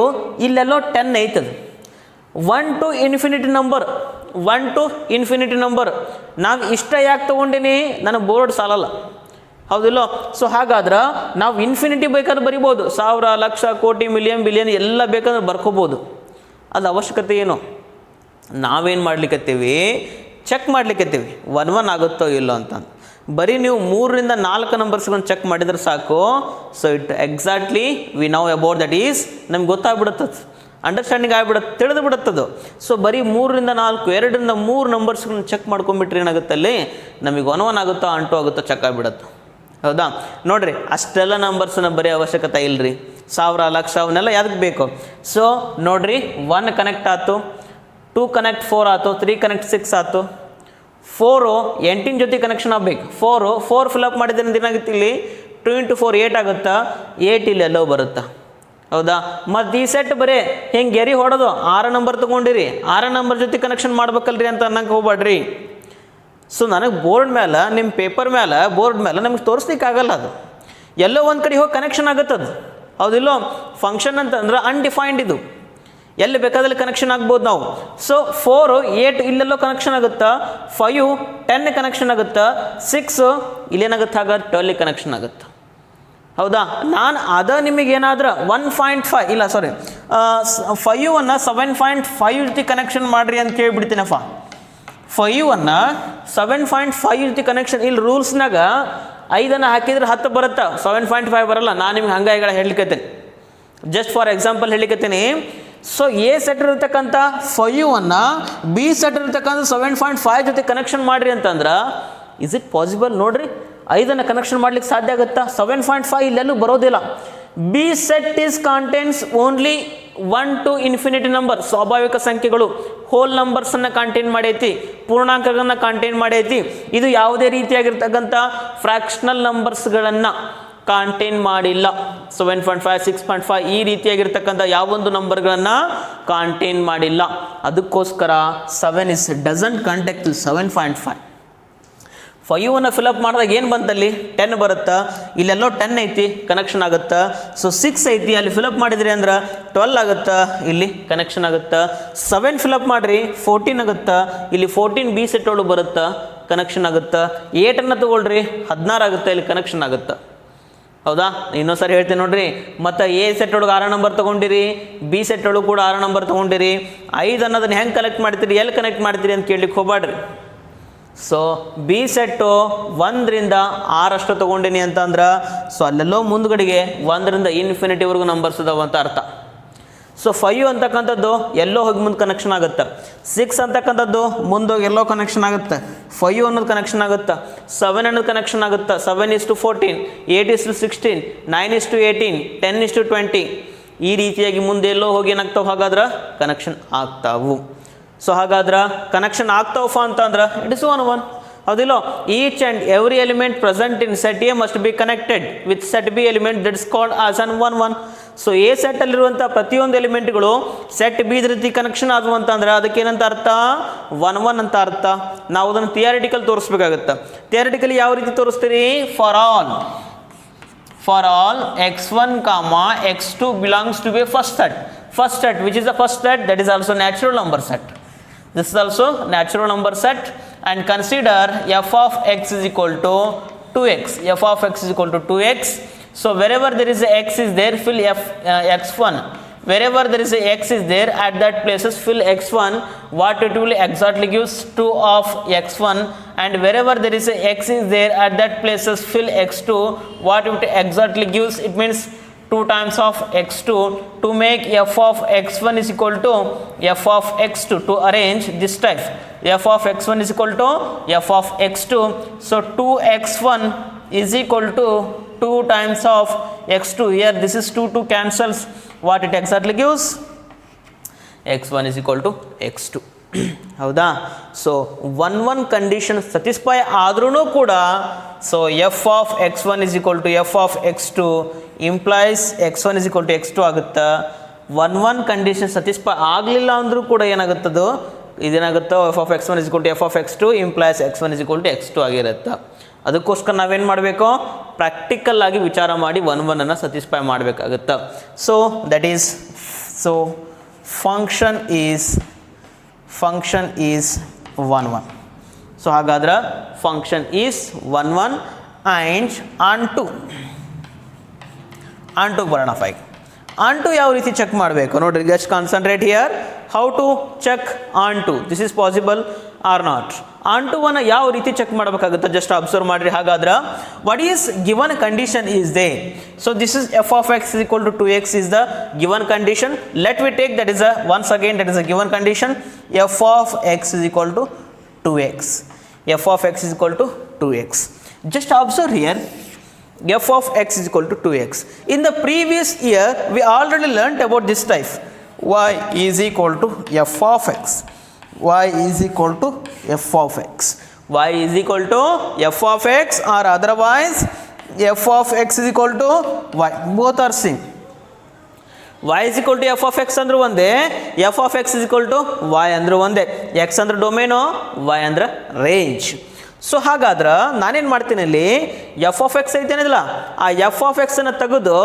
ಇಲ್ಲೆಲ್ಲೋ 10 ಐತದ. 1 to infinity number, 1 to infinity number ನಾವು ಇಷ್ಟ ಯಾಕೆ ತೊಗೊಂಡೀನಿ? ನನಗೆ ಬೋರ್ಡ್ ಸಾಲಲ್ಲ, ಹೌದಿಲ್ಲ? ಸೊ ಹಾಗಾದ್ರೆ ನಾವು ಇನ್ಫಿನಿಟಿ ಬೇಕಾದ್ರೆ ಬರಿಬೋದು, 1000 ಲಕ್ಷ ಕೋಟಿ ಮಿಲಿಯನ್ ಬಿಲಿಯನ್ ಎಲ್ಲ ಬೇಕಾದ್ರೆ ಬರ್ಕೋಬೋದು. ಅದು ಅವಶ್ಯಕತೆ ಏನು? ನಾವೇನು ಮಾಡ್ಲಿಕ್ಕತ್ತೀವಿ? ಚೆಕ್ ಮಾಡ್ಲಿಕ್ಕತ್ತೀವಿ 1 1 ಆಗುತ್ತೋ ಇಲ್ಲೋ ಅಂತ. ಬರೀ ನೀವು 3 ರಿಂದ 4 ನಂಬರ್ಸ್ಗಳನ್ನು ಚೆಕ್ ಮಾಡಿದ್ರೆ ಸಾಕು. So it exactly we now about that is, ನಮ್ಗೆ ಗೊತ್ತಾಗ್ಬಿಡುತ್ತದೆ, ಅಂಡರ್ಸ್ಟ್ಯಾಂಡಿಂಗ್ ಆಗಿಬಿಡುತ್ತೆ, ತಿಳಿದು ಬಿಡುತ್ತದು. ಸೊ ಬರೀ 3 ರಿಂದ 4, 2 ರಿಂದ 3 ನಂಬರ್ಸ್ಗಳನ್ನ ಚೆಕ್ ಮಾಡ್ಕೊಂಡ್ಬಿಟ್ರೆ ಏನಾಗುತ್ತೆ ಅಲ್ಲಿ? ನಮಗೆ 1 1 ಆಗುತ್ತೋ 2 ಆಗುತ್ತೋ ಚೆಕ್ ಆಗಿಬಿಡುತ್ತೆ, ಹೌದಾ? ನೋಡಿರಿ, ಅಷ್ಟೆಲ್ಲ ನಂಬರ್ಸನ್ನ ಬರೀ ಅವಶ್ಯಕತೆ ಇಲ್ಲರಿ. 1000 ಲಕ್ಷ ಅವನ್ನೆಲ್ಲ ಯಾವ್ದಕ್ಕೆ ಬೇಕು? ಸೊ ನೋಡಿರಿ, 1 ಕನೆಕ್ಟ್ ಆಯ್ತು, 2 ಕನೆಕ್ಟ್ 4 ಆಯ್ತು, 3 ಕನೆಕ್ಟ್ 6 ಆಯ್ತು, 4 8 ಜೊತೆ ಕನೆಕ್ಷನ್ ಆಗಬೇಕು. 4 ಫಿಲಪ್ ಮಾಡಿದ್ರೆ ಏನಾಗುತ್ತೆ ಇಲ್ಲಿ? 2 × 4 8 ಆಗುತ್ತಾ, 8 ಇಲ್ಲಿ ಎಲ್ಲೋ ಬರುತ್ತಾ, ಹೌದಾ? ಮತ್ತು ಈ ಸೆಟ್ ಬರೀ ಹಿಂಗೆ ಗೆರಿ ಹೊಡೋದು 6 ನಂಬರ್ ತೊಗೊಂಡಿರಿ, 6 ನಂಬರ್ ಜೊತೆ ಕನೆಕ್ಷನ್ ಮಾಡ್ಬೇಕಲ್ರಿ ಅಂತ ಅನ್ನಕ್ಕೆ ಹೋಗ್ಬೇಡ್ರಿ. ಸೊ ನನಗೆ ಬೋರ್ಡ್ ಮೇಲೆ, ನಿಮ್ಮ ಪೇಪರ್ ಮೇಲೆ, ಬೋರ್ಡ್ ಮೇಲೆ ನಮ್ಗೆ ತೋರಿಸ್ಲಿಕ್ಕೆ ಆಗಲ್ಲ. ಅದು ಎಲ್ಲೋ ಒಂದು ಕಡೆ ಹೋಗಿ ಕನೆಕ್ಷನ್ ಆಗುತ್ತದು, ಹೌದಿಲ್ಲೋ? ಫಂಕ್ಷನ್ ಅಂತಂದ್ರೆ ಅನ್ಡಿಫೈನ್ಡ್, ಇದು ಎಲ್ಲಿ ಬೇಕಾದಲ್ಲಿ ಕನೆಕ್ಷನ್ ಆಗ್ಬೋದು ನಾವು. ಸೊ 4 8 ಇಲ್ಲೆಲ್ಲೋ ಕನೆಕ್ಷನ್ ಆಗುತ್ತಾ, 5 10 ಕನೆಕ್ಷನ್ ಆಗುತ್ತಾ, 6 ಇಲ್ಲೇನಾಗುತ್ತೆ ಆಗ 12 ಕನೆಕ್ಷನ್ ಆಗುತ್ತೆ, ಹೌದಾ? ನಾನು ಅದ ನಿಮಗೇನಾದ್ರೆ 1.5 ಇಲ್ಲ ಸಾರಿ 5 7.5 ಜೊತೆ ಕನೆಕ್ಷನ್ ಮಾಡಿರಿ ಅಂತ ಹೇಳ್ಬಿಡ್ತೀನಪ್ಪ. 5 7.5 ಜೊತೆ ಕನೆಕ್ಷನ್, ಇಲ್ಲಿ ರೂಲ್ಸ್ನಾಗ 5 ಹಾಕಿದ್ರೆ 10 ಬರುತ್ತಾ, 7.5 ಬರಲ್ಲ. ನಾನು ನಿಮ್ಗೆ ಹಂಗೆ ಹೇಳ್ಲಿಕ್ಕತ್ತೇನೆ, ಜಸ್ಟ್ ಫಾರ್ ಎಕ್ಸಾಂಪಲ್ ಹೇಳ್ಲಿಕ್ಕತ್ತೀನಿ. ಸೊ ಎ ಸೆಟ್ ಇರತಕ್ಕಂಥ 5 ಬಿ ಸೆಟ್ ಇರತಕ್ಕಂಥ 7.5 ಜೊತೆ ಕನೆಕ್ಷನ್ ಮಾಡಿರಿ ಅಂತಂದ್ರೆ ಇಸ್ ಇಟ್ ಪಾಸಿಬಲ್? ನೋಡ್ರಿ, 5 ಕನೆಕ್ಷನ್ ಮಾಡ್ಲಿಕ್ಕೆ ಸಾಧ್ಯ ಆಗುತ್ತಾ? 7.5 ಇಲ್ಲೆಲ್ಲೂ ಬರೋದಿಲ್ಲ. B set is contains only 1 to infinity number, ಸ್ವಾಭಾವಿಕ ಸಂಖ್ಯೆಗಳು, ಹೋಲ್ ನಂಬರ್ಸನ್ನು ಕಾಂಟೈನ್ ಮಾಡೈತಿ, ಪೂರ್ಣಾಂಕಗಳನ್ನ ಕಾಂಟೈನ್ ಮಾಡೈತಿ. ಇದು ಯಾವುದೇ ರೀತಿಯಾಗಿರ್ತಕ್ಕಂಥ ಫ್ರ್ಯಾಕ್ಷನಲ್ ನಂಬರ್ಸ್ಗಳನ್ನು ಕಾಂಟೈನ್ ಮಾಡಿಲ್ಲ. 7.5 6.5 ಈ ರೀತಿಯಾಗಿರ್ತಕ್ಕಂಥ ಯಾವೊಂದು ನಂಬರ್ಗಳನ್ನು ಕಾಂಟೈನ್ ಮಾಡಿಲ್ಲ. ಅದಕ್ಕೋಸ್ಕರ 7 ಡಸಂಟ್ ಕಾಂಟ್ಯಾಕ್ಟ್ 7.5. 5 ಫಿಲಪ್ ಮಾಡಿದಾಗ ಏನು ಬಂತಲ್ಲಿ? 10 ಬರುತ್ತಾ, ಇಲ್ಲೆಲ್ಲೋ 10 ಐತಿ ಕನೆಕ್ಷನ್ ಆಗುತ್ತಾ. ಸೊ 6 ಐತಿ, ಅಲ್ಲಿ ಫಿಲಪ್ ಮಾಡಿದ್ರಿ ಅಂದ್ರೆ 12 ಆಗುತ್ತಾ, ಇಲ್ಲಿ ಕನೆಕ್ಷನ್ ಆಗುತ್ತಾ. 7 ಫಿಲಪ್ ಮಾಡಿರಿ 14 ಆಗುತ್ತಾ, ಇಲ್ಲಿ 14 ಬಿ ಸೆಟ್ ಒಳಗೆ ಬರುತ್ತಾ, ಕನೆಕ್ಷನ್ ಆಗುತ್ತಾ. 8 ತೊಗೊಳ್ರಿ 16 ಆಗುತ್ತಾ, ಇಲ್ಲಿ ಕನೆಕ್ಷನ್ ಆಗುತ್ತಾ, ಹೌದಾ? ಇನ್ನೊಂದ್ಸರಿ ಹೇಳ್ತೀನಿ ನೋಡ್ರಿ. ಮತ್ತು ಎ ಸೆಟ್ ಒಳಗೆ 6 ನಂಬರ್ ತೊಗೊಂಡಿರಿ, ಬಿ ಸೆಟ್ ಒಳಗೆ ಕೂಡ 6 ನಂಬರ್ ತೊಗೊಂಡಿರಿ. 5 ಅನ್ನೋದನ್ನ ಹೆಂಗೆ ಕಲೆಕ್ಟ್ ಮಾಡ್ತೀರಿ, ಎಲ್ಲಿ ಕನೆಕ್ಟ್ ಮಾಡ್ತೀರಿ ಅಂತ ಕೇಳಲಿಕ್ಕೆ ಹೋಗ್ಬೇಡ್ರಿ. ಸೊ ಬಿ ಸೆಟ್ಟು 1 ರಿಂದ 6 ಅಷ್ಟು ತೊಗೊಂಡಿನಿ ಅಂತಂದ್ರೆ, ಸೊ ಅಲ್ಲೆಲ್ಲೋ ಮುಂದ್ಗಡೆಗೆ 1 ರಿಂದ ಇನ್ಫಿನಿಟಿವರೆಗೂ ನಂಬರ್ಸ್ ಅದಾವ ಅಂತ ಅರ್ಥ. ಸೊ 5 ಅಂತಕ್ಕಂಥದ್ದು ಎಲ್ಲೋ ಹೋಗಿ ಮುಂದೆ ಕನೆಕ್ಷನ್ ಆಗುತ್ತೆ. 6 ಅಂತಕ್ಕಂಥದ್ದು ಮುಂದೋಗಿ ಎಲ್ಲೋ ಕನೆಕ್ಷನ್ ಆಗುತ್ತೆ. 5 ಅನ್ನೋದು ಕನೆಕ್ಷನ್ ಆಗುತ್ತೆ. 7 ಅನ್ನೋದು ಕನೆಕ್ಷನ್ ಆಗುತ್ತೆ. 7 is to 14, 8 is to 16, 9 is to 18, 10 is to 20. ಈ ರೀತಿಯಾಗಿ ಮುಂದೆ ಎಲ್ಲೋ ಹೋಗಿ ಏನಾಗ್ತಾವೆ? ಹಾಗಾದ್ರೆ ಕನೆಕ್ಷನ್ ಆಗ್ತಾವು. ಸೊ ಹಾಗಾದ್ರೆ ಕನೆಕ್ಷನ್ ಆಗ್ತಾವಪ್ಪ ಅಂತಂದ್ರೆ ಇಟ್ ಇಸ್ 1 1, ಹೌದಿಲ್ಲ? Each and every element present in set A must be connected with set B element that is called as an 1 1. So A ಸೆಟ್ಟಲ್ಲಿರುವಂಥ ಪ್ರತಿಯೊಂದು ಎಲಿಮೆಂಟ್ಗಳು ಸೆಟ್ ಬಿ ರೀತಿ ಕನೆಕ್ಷನ್ ಆದವು ಅಂತಂದ್ರೆ ಅದಕ್ಕೇನಂತ ಅರ್ಥ? 1 1 ಅಂತ ಅರ್ಥ. ನಾವು ಅದನ್ನು ಥಿಯರಿಟಿಕಲ್ ತೋರಿಸ್ಬೇಕಾಗತ್ತೆ. ಥಿಯರಿಟಿಕಲಿ ಯಾವ ರೀತಿ ತೋರಿಸ್ತೀರಿ? For all x1, x2 belongs to a first set which is the first set, that is also natural number set. This is also natural number set. And consider f of x is equal to 2x. F of x is equal to 2x. So wherever there is a x is there, fill x1 wherever there is a x is there, at that places fill x1, what it will exactly gives 2 of x1, and wherever there is a x is there, at that places fill x2, what it exactly gives, it means 2 times of x2, to make f of x1 is equal to f of x2, to arrange this type, f of x1 is equal to f of x2, so 2x1 is equal to 2 times of x2, here this is 2 cancels, what it exactly gives, x1 is equal to x2. ಹೌದಾ? ಸೊ 1 ಕಂಡೀಷನ್ ಸ್ಯಾಟಿಸ್ಫೈ ಆದ್ರೂ ಕೂಡ, so F of x1 is equal to f of x2 implies x1 is equal to x2 ಆಗುತ್ತೆ. 1 ಕಂಡೀಷನ್ ಸ್ಯಾಟಿಸ್ಫೈ ಆಗಲಿಲ್ಲ ಅಂದರೂ ಕೂಡ ಏನಾಗುತ್ತದು, ಇದೇನಾಗುತ್ತೋ F of x1 is equal to f of x2 implies x1 is equal to x2 ಆಗಿರುತ್ತೆ. ಅದಕ್ಕೋಸ್ಕರ ನಾವೇನು ಮಾಡಬೇಕು, ಪ್ರಾಕ್ಟಿಕಲ್ ಆಗಿ ವಿಚಾರ ಮಾಡಿ 1 ಸ್ಯಾಟಿಸ್ಫೈ ಮಾಡಬೇಕಾಗುತ್ತೆ. So that is, so function is 1 so ಹಾಗಾದ್ರೆ function is 1 and onto ಬರೋಣ. ಆನ್ ಟು ಯಾವ ರೀತಿ ಚೆಕ್ ಮಾಡಬೇಕು ನೋಡ್ರಿ, just concentrate here, how to check onto, this is possible or not. Onto ಅನ್ನು ಯಾವ ರೀತಿ ಚೆಕ್ ಮಾಡಬೇಕಾಗುತ್ತೆ, ಜಸ್ಟ್ ಅಬ್ಸರ್ವ್ ಮಾಡಿರಿ. ಹಾಗಾದ್ರೆ what is given condition is they, so this is F of X is equal to 2x is the given condition. Let we take that is a, once again that is a given condition, f of x is equal to 2x, f of x is equal to 2x. Just observe here, f of x is equal to 2x. In the previous year we already learnt about this type, y is equal to f of x, y is equal to f of x, y is equal to f of x, or otherwise f of x is equal to y, both are same. y is equal to f of x ಅಂದ್ರೆ ಒಂದೇ, f of x is equal to y ಅಂದ್ರೆ ಒಂದೇ. x ಅಂದ್ರೆ ಡೊಮೇನು, y ಅಂದ್ರೆ ರೇಂಜ್. ಸೊ ಹಾಗಾದ್ರೆ ನಾನೇನು ಮಾಡ್ತೀನಿ, ಇಲ್ಲಿ ಎಫ್ ಆಫ್ ಎಕ್ಸ್ ಐತೇನಿಲ್ಲ, ಆ ಎಫ್ ಆಫ್ ಎಕ್ಸ್ ಅನ್ನು ತೆಗೆದು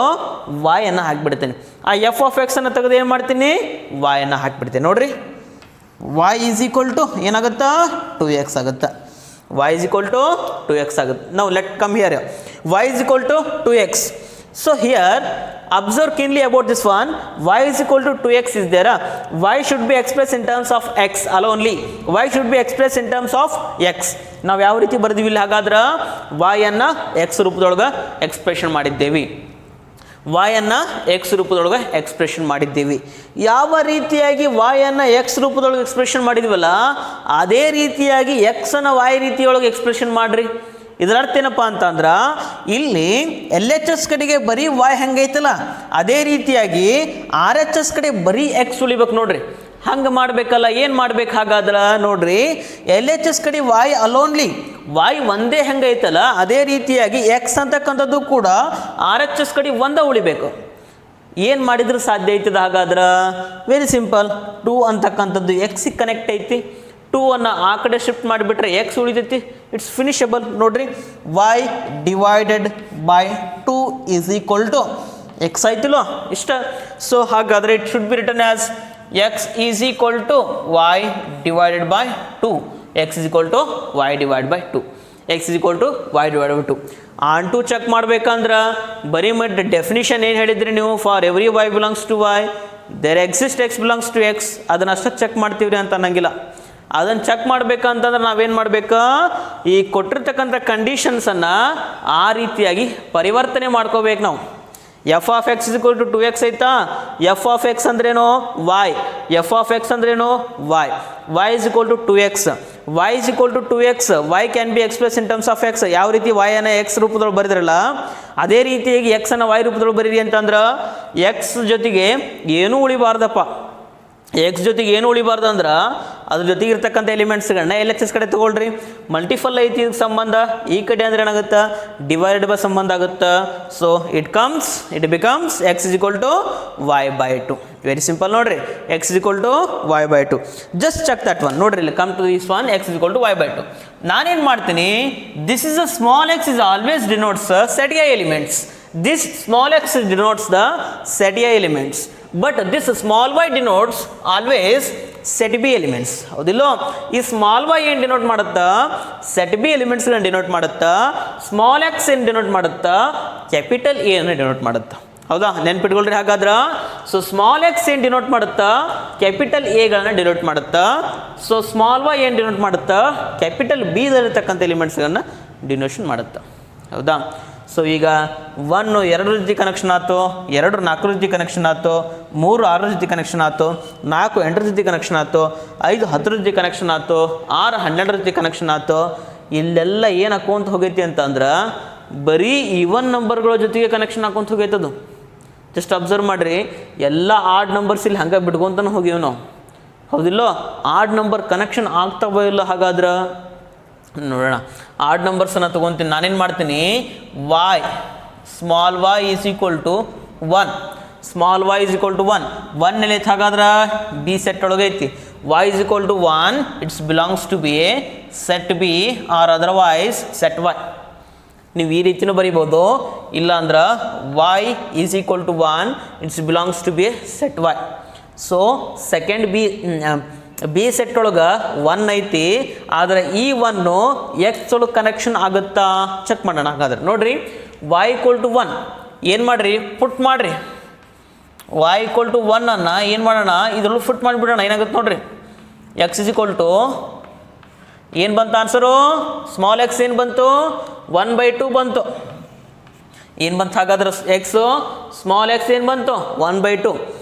y ಅನ್ನು ಹಾಕಿಬಿಡ್ತೀನಿ. ಆ ಎಫ್ ಆಫ್ ಎಕ್ಸ್ ಅನ್ನು ತೆಗೆದು ಏನು ಮಾಡ್ತೀನಿ, y ಅನ್ನು ಹಾಕಿಬಿಡ್ತೀನಿ. ನೋಡ್ರಿ, y is equal to ಏನಾಗುತ್ತಾ, 2x ಆಗುತ್ತೆ. y is equal to 2x ಆಗುತ್ತೆ. Now let come here, y is equal to 2x. So here observe keenly about this one, y is equal to 2x is there, y should be expressed in terms of x alone, y should be expressed in terms of x. ನಾವು ಯಾವ ರೀತಿ ಬರೆದಿವಿ ಇಲ್ಲಿ, ಹಾಗಾದ್ರೆ y ಅನ್ನು x ರೂಪದೊಳಗೆ ಎಕ್ಸ್ಪ್ರೆಷನ್ ಮಾಡಿದ್ದೇವೆ, y ಅನ್ನು x ರೂಪದೊಳಗೆ ಎಕ್ಸ್ಪ್ರೆಷನ್ ಮಾಡಿದ್ದೀವಿ. ಯಾವ ರೀತಿಯಾಗಿ y ಅನ್ನು x ರೂಪದೊಳಗೆ ಎಕ್ಸ್ಪ್ರೆಷನ್ ಮಾಡಿದ್ವಲ್ಲ, ಅದೇ ರೀತಿಯಾಗಿ x ಅನ್ನು y ರೀತಿಯೊಳಗೆ ಎಕ್ಸ್ಪ್ರೆಷನ್ ಮಾಡ್ರಿ. ಇದರ ಅರ್ಥ ಏನಪ್ಪ ಅಂತಂದ್ರೆ, ಇಲ್ಲಿ ಎಲ್ ಎಚ್ ಎಸ್ ಕಡೆಗೆ ಬರೀ y ಹೆಂಗೈತಲ್ಲ, ಅದೇ ರೀತಿಯಾಗಿ ಆರ್ ಎಚ್ ಎಸ್ ಕಡೆ ಬರೀ x ಉಳಿಬೇಕು. ನೋಡ್ರಿ, ಹಂಗೆ ಮಾಡಬೇಕಲ್ಲ, ಏನು ಮಾಡ್ಬೇಕು ಹಾಗಾದ್ರೆ ನೋಡ್ರಿ, ಎಲ್ ಎಚ್ ಎಸ್ ಕಡೆ y ಅಲೋನ್ಲಿ, y ಒಂದೇ ಹೆಂಗೈತಲ್ಲ ಅದೇ ರೀತಿಯಾಗಿ x ಅಂತಕ್ಕಂಥದ್ದು ಕೂಡ ಆರ್ ಎಚ್ ಎಸ್ ಕಡೆ ಒಂದೇ ಉಳಿಬೇಕು. ಏನು ಮಾಡಿದ್ರೆ ಸಾಧ್ಯ ಐತದ, ಹಾಗಾದ್ರೆ ವೆರಿ ಸಿಂಪಲ್, 2 ಅಂತಕ್ಕಂಥದ್ದು ಎಕ್ಸಿಗೆ ಕನೆಕ್ಟ್ ಐತಿ, 2 ಅನ್ನು ಆ ಕಡೆ ಶಿಫ್ಟ್ ಮಾಡಿಬಿಟ್ರೆ ಎಕ್ಸ್ ಉಳಿತೈತಿ, ಇಟ್ಸ್ ಫಿನಿಷಬಲ್. ನೋಡ್ರಿ, y divided by 2 is equal to X ಆಯ್ತಿಲ್ಲ ಇಷ್ಟ. ಸೊ ಹಾಗಾದರೆ it should be return as x is equal to y divided by 2, x is equal to y divided by 2, x is equal to y divided by 2. Onto check ಮಾಡ್ಬೇಕಂದ್ರೆ ಬರೀ ಮತ್ತೆ ಡೆಫಿನಿಷನ್ ಏನು ಹೇಳಿದ್ರಿ ನೀವು, for every y belongs to y there exist x belongs to x, ಅದನ್ನ ಅಷ್ಟೇ ಚೆಕ್ ಮಾಡ್ತೀವ್ರಿ ಅಂತ ಅನ್ನಂಗಿಲ್ಲ. ಅದನ್ನು ಚೆಕ್ ಮಾಡ್ಬೇಕಂತಂದ್ರೆ ನಾವೇನು ಮಾಡಬೇಕು, ಈ ಕೊಟ್ಟಿರ್ತಕ್ಕಂಥ ಕಂಡೀಷನ್ಸನ್ನು ಆ ರೀತಿಯಾಗಿ ಪರಿವರ್ತನೆ ಮಾಡ್ಕೋಬೇಕು ನಾವು. F of X is equal to 2x ಐತಾ, ಎಫ್ ಆಫ್ ಎಕ್ಸ್ ಅಂದ್ರೇನು y, ಎಫ್ ಆಫ್ ಎಕ್ಸ್ ಅಂದ್ರೇನು y, y is equal to 2x, y is equal to 2x, y can be express in terms of x. ಯಾವ ರೀತಿ y ಅನ್ನು ಎಕ್ಸ್ ರೂಪದೊಳಗೆ ಬರೆದ್ರಲ್ಲ ಅದೇ ರೀತಿಯಾಗಿ ಎಕ್ಸ್ ಅನ್ನು y ರೂಪದೊಳಗೆ ಬರೀರಿ ಅಂತಂದ್ರೆ, ಎಕ್ಸ್ ಜೊತೆಗೆ ಏನೂ ಉಳಿಬಾರ್ದಪ್ಪ, ಎಕ್ಸ್ ಜೊತೆಗೆ ಏನು ಉಳಿಬಾರ್ದು ಅಂದ್ರೆ ಅದ್ರ ಜೊತೆಗೆ ಇರ್ತಕ್ಕಂಥ ಎಲಿಮೆಂಟ್ಸ್ಗಳನ್ನ ಎಲ್ ಎಚ್ ಎಸ್ ಕಡೆ ತೊಗೊಳ್ರಿ. ಮಲ್ಟಿಫಲ್ ಐತಿ ಇದಕ್ಕೆ ಸಂಬಂಧ, ಈ ಕಡೆ ಅಂದ್ರೆ ಏನಾಗುತ್ತೆ, ಡಿವೈಡೆಡ್ ಬೈ ಸಂಬಂಧ ಆಗುತ್ತೆ. So it becomes X is equal to y by 2. Very simple ನೋಡ್ರಿ, X is equal to y by 2. Just check that one. ನೋಡ್ರಿ, ಇಲ್ಲಿ come to this one, X is equal to y by 2. ನಾನೇನು ಮಾಡ್ತೀನಿ, this is a small X is always denotes set A elements. This small x denotes the set A elements, but this small y denotes always set B elements. ಹೌದಿಲ್ಲೋ, ಈ ಸ್ಮಾಲ್ y ಏನು ಡಿನೋಟ್ ಮಾಡುತ್ತಾ, ಸೆಟ್ ಬಿ ಎಲಿಮೆಂಟ್ಸ್ಗಳನ್ನ ಡಿನೋಟ್ ಮಾಡುತ್ತಾ, ಸ್ಮಾಲ್ ಎಕ್ಸ್ ಏನು ಡಿನೋಟ್ ಮಾಡುತ್ತಾ, ಕ್ಯಾಪಿಟಲ್ ಎ ಅನ್ನು ಡಿನೋಟ್ ಮಾಡುತ್ತಾ. ಹೌದಾ, ನೆನ್ಪಿಟ್ಕೊಳ್ರಿ. ಹಾಗಾದ್ರೆ ಸೊ ಸ್ಮಾಲ್ ಎಕ್ಸ್ ಏನು ಡಿನೋಟ್ ಮಾಡುತ್ತಾ, ಕ್ಯಾಪಿಟಲ್ ಎಗಳನ್ನು ಡಿನೋಟ್ ಮಾಡುತ್ತಾ. ಸೊ ಸ್ಮಾಲ್ ವೈ ಏನು ಡಿನೋಟ್ ಮಾಡುತ್ತಾ, ಕ್ಯಾಪಿಟಲ್ ಬಿದಲ್ಲಿರ್ತಕ್ಕಂಥ ಎಲಿಮೆಂಟ್ಸ್ಗಳನ್ನು ಡಿನೋಷನ್ ಮಾಡುತ್ತಾ. ಹೌದಾ. ಸೊ ಈಗ 1 2 ಜೊತೆ ಕನೆಕ್ಷನ್ ಆಯ್ತು, 2 4 ಜೊತೆ ಕನೆಕ್ಷನ್ ಆಯ್ತು, 3 6 ಜೊತೆ ಕನೆಕ್ಷನ್ ಆಯ್ತು, 4 8 ಜೊತೆ ಕನೆಕ್ಷನ್ ಆಯ್ತು, 5 10 ಜೊತೆ ಕನೆಕ್ಷನ್ ಆಯ್ತು, 6 12 ಜೊತೆ ಕನೆಕ್ಷನ್ ಆಯ್ತು. ಇಲ್ಲೆಲ್ಲ ಏನು ಹಾಕೊಂತ ಹೋಗೈತಿ ಅಂತಂದ್ರೆ ಬರೀ ಈವನ್ ನಂಬರ್ಗಳ ಜೊತೆಗೆ ಕನೆಕ್ಷನ್ ಹಾಕೊಂತ ಹೋಗೈತದು. ಜಸ್ಟ್ ಅಬ್ಸರ್ವ್ ಮಾಡಿರಿ, ಎಲ್ಲ ಆಡ್ ನಂಬರ್ಸ್ ಇಲ್ಲಿ ಹಂಗೆ ಬಿಡ್ಕೊಂತಾನೆ ಹೋಗಿವ್ ನಾವು. ಹೌದಿಲ್ಲೋ, ಆಡ್ ನಂಬರ್ ಕನೆಕ್ಷನ್ ಆಗ್ತಾವೋ ಇಲ್ಲ. ಹಾಗಾದ್ರೆ ನೋಡೋಣ. ಆಡ್ ನಂಬರ್ಸನ್ನು ತೊಗೊತೀನಿ. ನಾನೇನು ಮಾಡ್ತೀನಿ, y small y is equal to 1, small y is equal to 1. 1 ಎಲ್ಲಿ ಐತೆ ಹಾಗಾದ್ರೆ ಬಿ ಸೆಟ್ ಒಳಗೆ ಐತಿ. Y is equal to 1, it's belongs to B set B or otherwise set Y. ನೀವು ಈ ರೀತಿನೂ ಬರಿಬೋದು. ಇಲ್ಲ ಅಂದ್ರೆ y is equal to 1, it's belongs to B set Y. So second B set ಒಳಗೆ 1 ಐತಿ, ಆದರೆ ಈ 1 ಎಕ್ಸ್ ಒಳಗೆ ಕನೆಕ್ಷನ್ ಆಗುತ್ತಾ ಚೆಕ್ ಮಾಡೋಣ. ಹಾಗಾದ್ರೆ ನೋಡ್ರಿ, ವೈ ಈಕ್ವಲ್ ಟು 1 ಏನು ಮಾಡಿರಿ, ಪುಟ್ ಮಾಡಿರಿ. ವೈ ಈಕ್ವಲ್ ಟು 1 ಅನ್ನು ಏನು ಮಾಡೋಣ, ಇದ್ರೊಳಗೆ ಫುಟ್ ಮಾಡಿಬಿಡೋಣ. ಏನಾಗುತ್ತೆ ನೋಡ್ರಿ, ಎಕ್ಸ್ ಇಸ್ ಈಕ್ವಲ್ ಟು ಏನು ಬಂತು ಆನ್ಸರು, ಸ್ಮಾಲ್ ಎಕ್ಸ್ ಏನು ಬಂತು, 1/2 ಬಂತು. ಏನು ಬಂತು ಹಾಗಾದ್ರೆ ಎಕ್ಸು, ಸ್ಮಾಲ್ ಎಕ್ಸ್ ಏನು ಬಂತು, 1/2.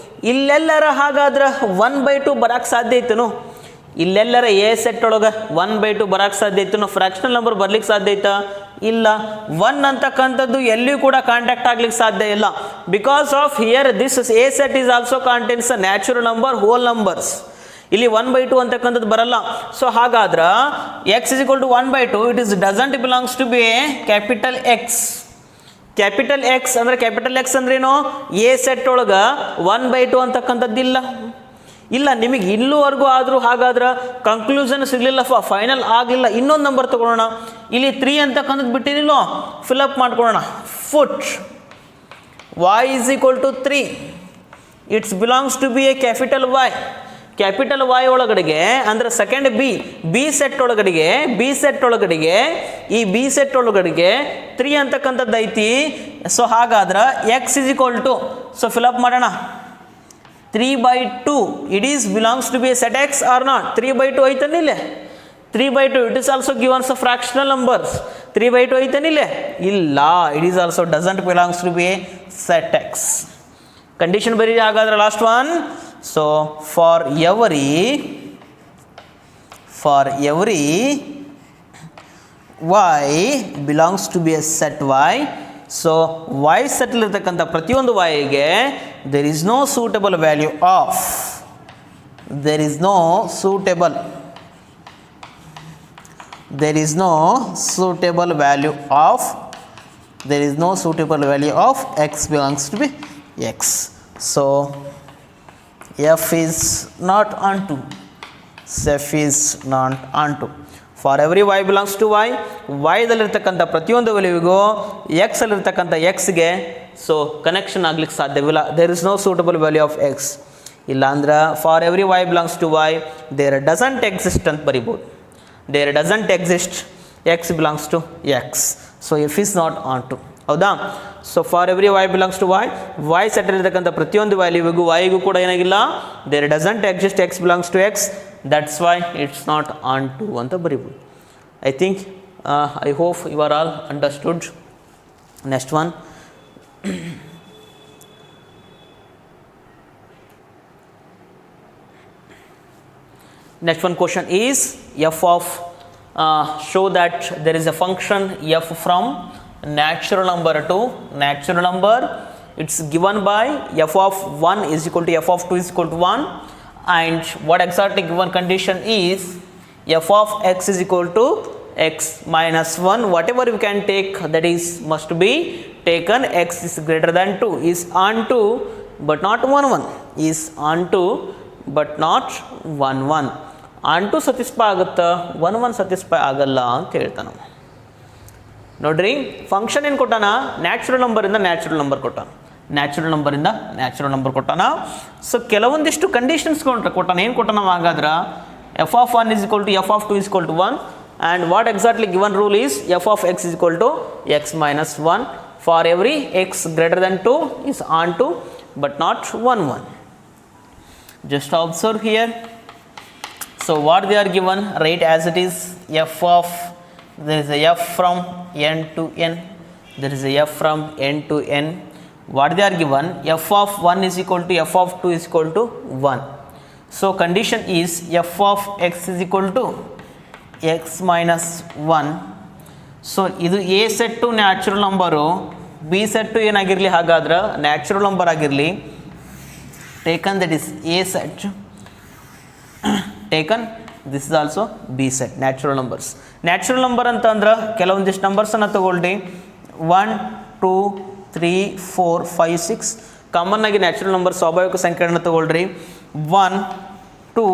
ಇಲ್ಲೆಲ್ಲರ ಹಾಗಾದ್ರೆ 1/2 ಬರೋಕ್ಕೆ ಸಾಧ್ಯ ಐತನು? ಇಲ್ಲೆಲ್ಲರ ಎ ಸೆಟ್ ಒಳಗೆ 1/2 ಬರೋಕ್ಕೆ ಸಾಧ್ಯ ಐತನು? ಫ್ರಾಕ್ಷನಲ್ ನಂಬರ್ ಬರ್ಲಿಕ್ಕೆ ಸಾಧ್ಯ ಐತಾ? ಇಲ್ಲ. 1 ಅಂತಕ್ಕಂಥದ್ದು ಎಲ್ಲಿಯೂ ಕೂಡ ಕಾಂಟ್ಯಾಕ್ಟ್ ಆಗ್ಲಿಕ್ಕೆ ಸಾಧ್ಯ ಇಲ್ಲ. Because of here this A set is also contains a natural number, whole numbers. ಇಲ್ಲಿ 1/2 ಅಂತಕ್ಕಂಥದ್ದು ಬರಲ್ಲ. ಸೊ ಹಾಗಾದ್ರೆ X is equal to 1/2, it is doesn't belongs to B capital X. Capital X ಅಂದರೆ ಕ್ಯಾಪಿಟಲ್ ಎಕ್ಸ್ ಅಂದ್ರೇನು, ಎ ಸೆಟ್ ಒಳಗೆ 1/2 ಅಂತಕ್ಕಂಥದ್ದಿಲ್ಲ. ಇಲ್ಲ, ನಿಮಗೆ ಇಲ್ಲೂವರೆಗೂ ಆದರೂ ಹಾಗಾದ್ರೆ ಕನ್ಕ್ಲೂಷನ್ ಸಿಗಲಿಲ್ಲ, ಫೈನಲ್ ಆಗಲಿಲ್ಲ. ಇನ್ನೊಂದು ನಂಬರ್ ತೊಗೊಳ್ಳೋಣ. ಇಲ್ಲಿ 3 ಅಂತಕ್ಕಂಥದ್ದು ಬಿಟ್ಟಿರಲಿಲ್ಲ, ಫಿಲಪ್ ಮಾಡ್ಕೊಳ್ಳೋಣ. Put y is equal to 3, it's belongs to B a capital Y. Capital Y ಒಳಗಡೆಗೆ ಅಂದರೆ ಸೆಕೆಂಡ್ ಬಿ ಸೆಟ್ ಒಳಗಡೆಗೆ ಈ ಬಿ ಸೆಟ್ ಒಳಗಡೆಗೆ 3 ಅಂತಕ್ಕಂಥದ್ದು ಐತಿ. ಸೊ ಹಾಗಾದ್ರೆ X is equal to, so fill up ಮಾಡೋಣ, 3/2. It is belongs to B A set X or not? 3/2 ಐತನಿಲ್ಲ, 3/2. It is also givens a fractional numbers. 3/2 ಐತನಿಲ್ಲ, ಇಲ್ಲ. It is also doesn't belongs to B A set X. Condition ಬರೀ ಹಾಗಾದ್ರೆ last one. So for every y belongs to be a set y, so y set ಇರತಕ್ಕಂಥ ಪ್ರತಿಯೊಂದು y ಗೆ there is no suitable value of x belongs to be x. So f is not onto. For every y belongs to y, y ದಲ್ಲಿರ್ತಕ್ಕಂಥ ಪ್ರತಿಯೊಂದು ವ್ಯಾಲ್ಯೂವಿಗೂ x ಅಲ್ಲಿರ್ತಕ್ಕಂಥ x ಗೆ ಸೊ ಕನೆಕ್ಷನ್ ಆಗ್ಲಿಕ್ಕೆ ಸಾಧ್ಯವಿಲ್ಲ. There is no suitable value of x. ಇಲ್ಲ ಅಂದ್ರೆ for every y belongs to y there doesn't exist ಅಂತ ಬರಿಬೋದು. There doesn't exist x belongs to x. So f is not onto. ಹೌದಾ. So for every y belongs to Y set ಇರತಕ್ಕಂಥ ಪ್ರತಿಯೊಂದು ವ್ಯಾಲ್ಯೂವಿಗೂ ವೈಗೂ ಕೂಡ ಏನಾಗಿಲ್ಲ, there doesn't exist x belongs to X, that's why it's not onto ಅಂತ ಬರಿಬೋದು. I think I hope you are all understood. Next one, question is f of show that there is a function f from natural number to natural number. It's given by f of 1 is equal to f of 2 is equal to 1, and what exactly given condition is f of x is equal to x minus 1. Whatever we can take, that is must be taken. X is greater than 2 is onto but not 1 is onto but not 1 onto satisfy ಆಗುತ್ತಾ, 1 satisfy ಆಗಲ್ಲ ಅಂತ ಹೇಳ್ತಾನೆ. ನೋಡ್ರಿ, ಫಂಕ್ಷನ್ ಏನು ಕೊಟ್ಟಾನ, ನ್ಯಾಚುರಲ್ ನಂಬರಿಂದ ನ್ಯಾಚುರಲ್ ನಂಬರ್ ಕೊಟ್ಟಾನ. ಸೊ ಕೆಲವೊಂದಿಷ್ಟು ಕಂಡೀಷನ್ಸ್ ಕೊಟ್ಟಾನ. ಏನು ಕೊಟ್ಟಾನ ಹಾಗಾದ್ರೆ, F of 1 is equal to f of 2 is equal to 1, and what exactly given rule is f of x is equal to x minus 1. For every x greater than 2 is onto, but not 1 1. Just observe here. So what they are given, write as it is. F of, there is a f from n to n, there is a f from n to n. What they are given, f of 1 is equal to f of 2 is equal to 1. So condition is f of x is equal to x minus 1. So ಇದು a set to natural number, b set to ಏನಾಗಿರಲಿ ಹಾಗಾದ್ರೆ natural number ಆಗಿರಲಿ, taken that is a set, taken this is also b set, natural numbers. Natural number ಅಂತ ಅಂದ್ರೆ ಕೆಲವೊಂದಿಷ್ಟು ನಂಬರ್ಸನ್ನು ತಗೊಳ್ಳಿ, 1 2 3 4 5 6. ಕಾಮನ್ ಆಗಿ ನ್ಯಾಚುರಲ್ ನಂಬರ್ ಸ್ವಾಭಾವಿಕ ಸಂಖ್ಯೆಗಳನ್ನು ತಗೊಳ್ರಿ, 1 2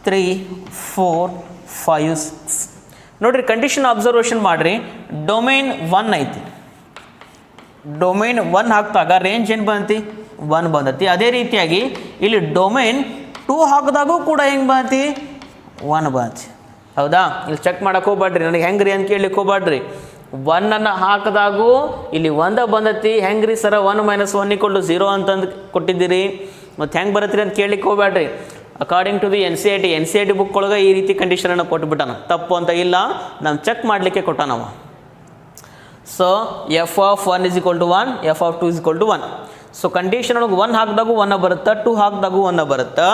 3 4 5 6. ನೋಡ್ರಿ ಕಂಡೀಷನ್ ಅಬ್ಸರ್ವೇಷನ್ ಮಾಡಿರಿ, ಡೊಮೈನ್ 1 ಐತಿ, ಡೊಮೈನ್ 1 ಹಾಕಿದಾಗ ರೇಂಜ್ ಏನು ಬಂದತಿ 1 ಬಂದತಿ. ಅದೇ ರೀತಿಯಾಗಿ ಇಲ್ಲಿ ಡೊಮೈನ್ 2 ಹಾಕಿದಾಗೂ ಕೂಡ ಹೆಂಗೆ ಬಂದತಿ 1 ಬಂದತಿ. ಹೌದಾ, ಇಲ್ಲಿ ಚೆಕ್ ಮಾಡಕ್ಕೆ ಹೋಗ್ಬೇಡ್ರಿ, ನನಗೆ ಹೆಂಗ್ರಿ ಅಂತ ಕೇಳಲಿಕ್ಕೆ ಹೋಗ್ಬೇಡ್ರಿ. 1 ಹಾಕಿದಾಗೂ ಇಲ್ಲಿ 1 ಬಂದತಿ, ಹೆಂಗ್ರಿ ಸರ 1 - 1 = 0 ಅಂತಂದು ಕೊಟ್ಟಿದ್ದೀರಿ, ಮತ್ತು ಹೆಂಗೆ ಬರತ್ತೀರಿ ಅಂತ ಕೇಳಲಿಕ್ಕೆ ಹೋಗ್ಬೇಡ್ರಿ. According to the N C I T book ಒಳಗೆ ಈ ರೀತಿ ಕಂಡೀಷನನ್ನು ಕೊಟ್ಬಿಟ್ಟಾನ, ತಪ್ಪು ಅಂತ ಇಲ್ಲ, ನಾನು ಚೆಕ್ ಮಾಡಲಿಕ್ಕೆ ಕೊಟ್ಟಾನವ. So F of 1 is equal to 1, F of 2 is equal to 1. So condition ಒಳಗೆ 1 ಹಾಕಿದಾಗೂ 1 ಬರುತ್ತೆ, 2 ಹಾಕಿದಾಗೂ 1 ಬರುತ್ತೆ.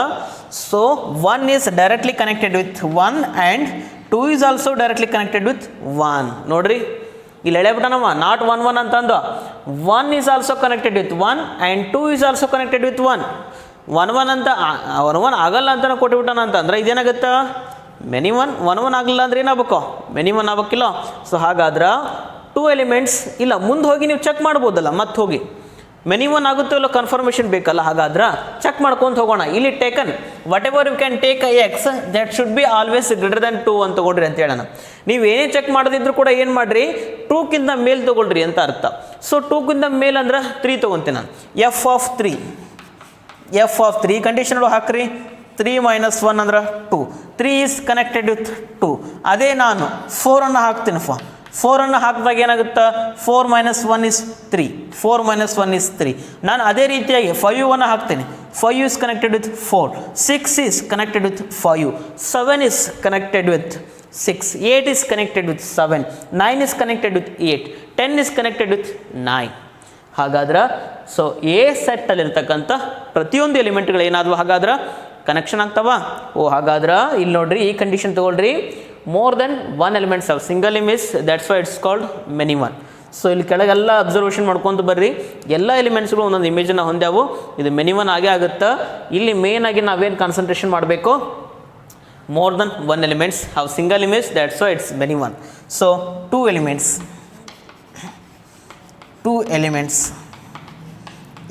So 1 is directly connected with 1 and 2 is also directly connected with 1. ನೋಡ್ರಿ ಇಲ್ಲಿ ಎಳೆಬಿಟ್ಟನವ, ನಾಟ್ 1 1 ಅಂತಂದು, 1 is also connected with 1 and 2 is also connected with 1. 1 1 ಅಂತ 1 1 ಆಗಲ್ಲ ಅಂತ ಕೊಟ್ಟುಬಿಟ್ಟಾನ ಅಂತಂದ್ರೆ ಇದೇನಾಗುತ್ತೆ ಮೆನಿ 1 1 1 ಆಗಲಿಲ್ಲ ಅಂದ್ರೆ ಏನಾಗಬೇಕು ಮೆನಿ 1 ಆಗಬೇಕಿಲ್ಲ. ಸೊ ಹಾಗಾದ್ರೆ 2 ಎಲಿಮೆಂಟ್ಸ್ ಇಲ್ಲ, ಮುಂದೆ ಹೋಗಿ ನೀವು ಚೆಕ್ ಮಾಡ್ಬೋದಲ್ಲ, ಮತ್ತೆ ಹೋಗಿ ಮೆನಿ 1 ಆಗುತ್ತೋ ಇಲ್ಲ ಕನ್ಫರ್ಮೇಷನ್ ಬೇಕಲ್ಲ, ಹಾಗಾದ್ರೆ ಚೆಕ್ ಮಾಡ್ಕೊಂತ ಹೋಗೋಣ. ಇಲ್ಲಿ taken whatever you can take x that should be always greater than 2 ಅಂತ ತಗೊಳ್ರಿ ಅಂತ ಹೇಳೋಣ. ನೀವು ಏನೇ ಚೆಕ್ ಮಾಡೋದಿದ್ರು ಕೂಡ ಏನು ಮಾಡಿರಿ, 2ಕ್ಕಿಂತ ಮೇಲ್ ತೊಗೊಳ್ರಿ ಅಂತ ಅರ್ಥ. ಸೊ 2ಕ್ಕಿಂತ ಮೇಲ್ ಅಂದ್ರೆ 3 ತೊಗೊತೀನಿ ನಾನು. F of 3, F of 3 condition ಹಾಕ್ರಿ, 3 - 1 ಅಂದ್ರೆ 2, 3 is connected with 2. ಅದೇ ನಾನು 4 ಹಾಕ್ತೀನಿ, 4 ಹಾಕಿದಾಗ ಏನಾಗುತ್ತೆ, 4 - 1 is 3, 4 - 1 is 3. ನಾನು ಅದೇ ರೀತಿಯಾಗಿ 5 ಹಾಕ್ತೀನಿ, 5 is connected with 4, 6 is connected with 5, 7 is connected with 6, 8 is connected with 7, 9 is connected with 8, 10 is connected with 9. ಹಾಗಾದ್ರೆ ಸೊ ಎ ಸೆಟ್ಟಲ್ಲಿರ್ತಕ್ಕಂಥ ಪ್ರತಿಯೊಂದು ಎಲಿಮೆಂಟ್ಗಳು ಏನಾದವು ಹಾಗಾದ್ರೆ ಕನೆಕ್ಷನ್ ಆಗ್ತಾವ. ಹಾಗಾದ್ರೆ ಇಲ್ಲಿ ನೋಡ್ರಿ, ಈ ಕಂಡೀಷನ್ ತೊಗೊಳ್ರಿ, more than 1 elements of single image, that's why it's called many 1. So ಇಲ್ಲಿ ಕೆಳಗೆಲ್ಲ ಅಬ್ಸರ್ವೇಷನ್ ಮಾಡ್ಕೊತ ಬರ್ರಿ, ಎಲ್ಲ ಎಲಿಮೆಂಟ್ಸ್ಗಳು ಒಂದೊಂದು ಇಮೇಜನ್ನು ಹೊಂದ್ಯಾವು, ಇದು ಮೆನಿ 1 ಆಗೇ ಆಗುತ್ತೆ. ಇಲ್ಲಿ ಮೇನ್ ಆಗಿ ನಾವೇನು ಕಾನ್ಸಂಟ್ರೇಷನ್ ಮಾಡಬೇಕು, more than 1 elements have single image, that's why it's many 1. So 2 elements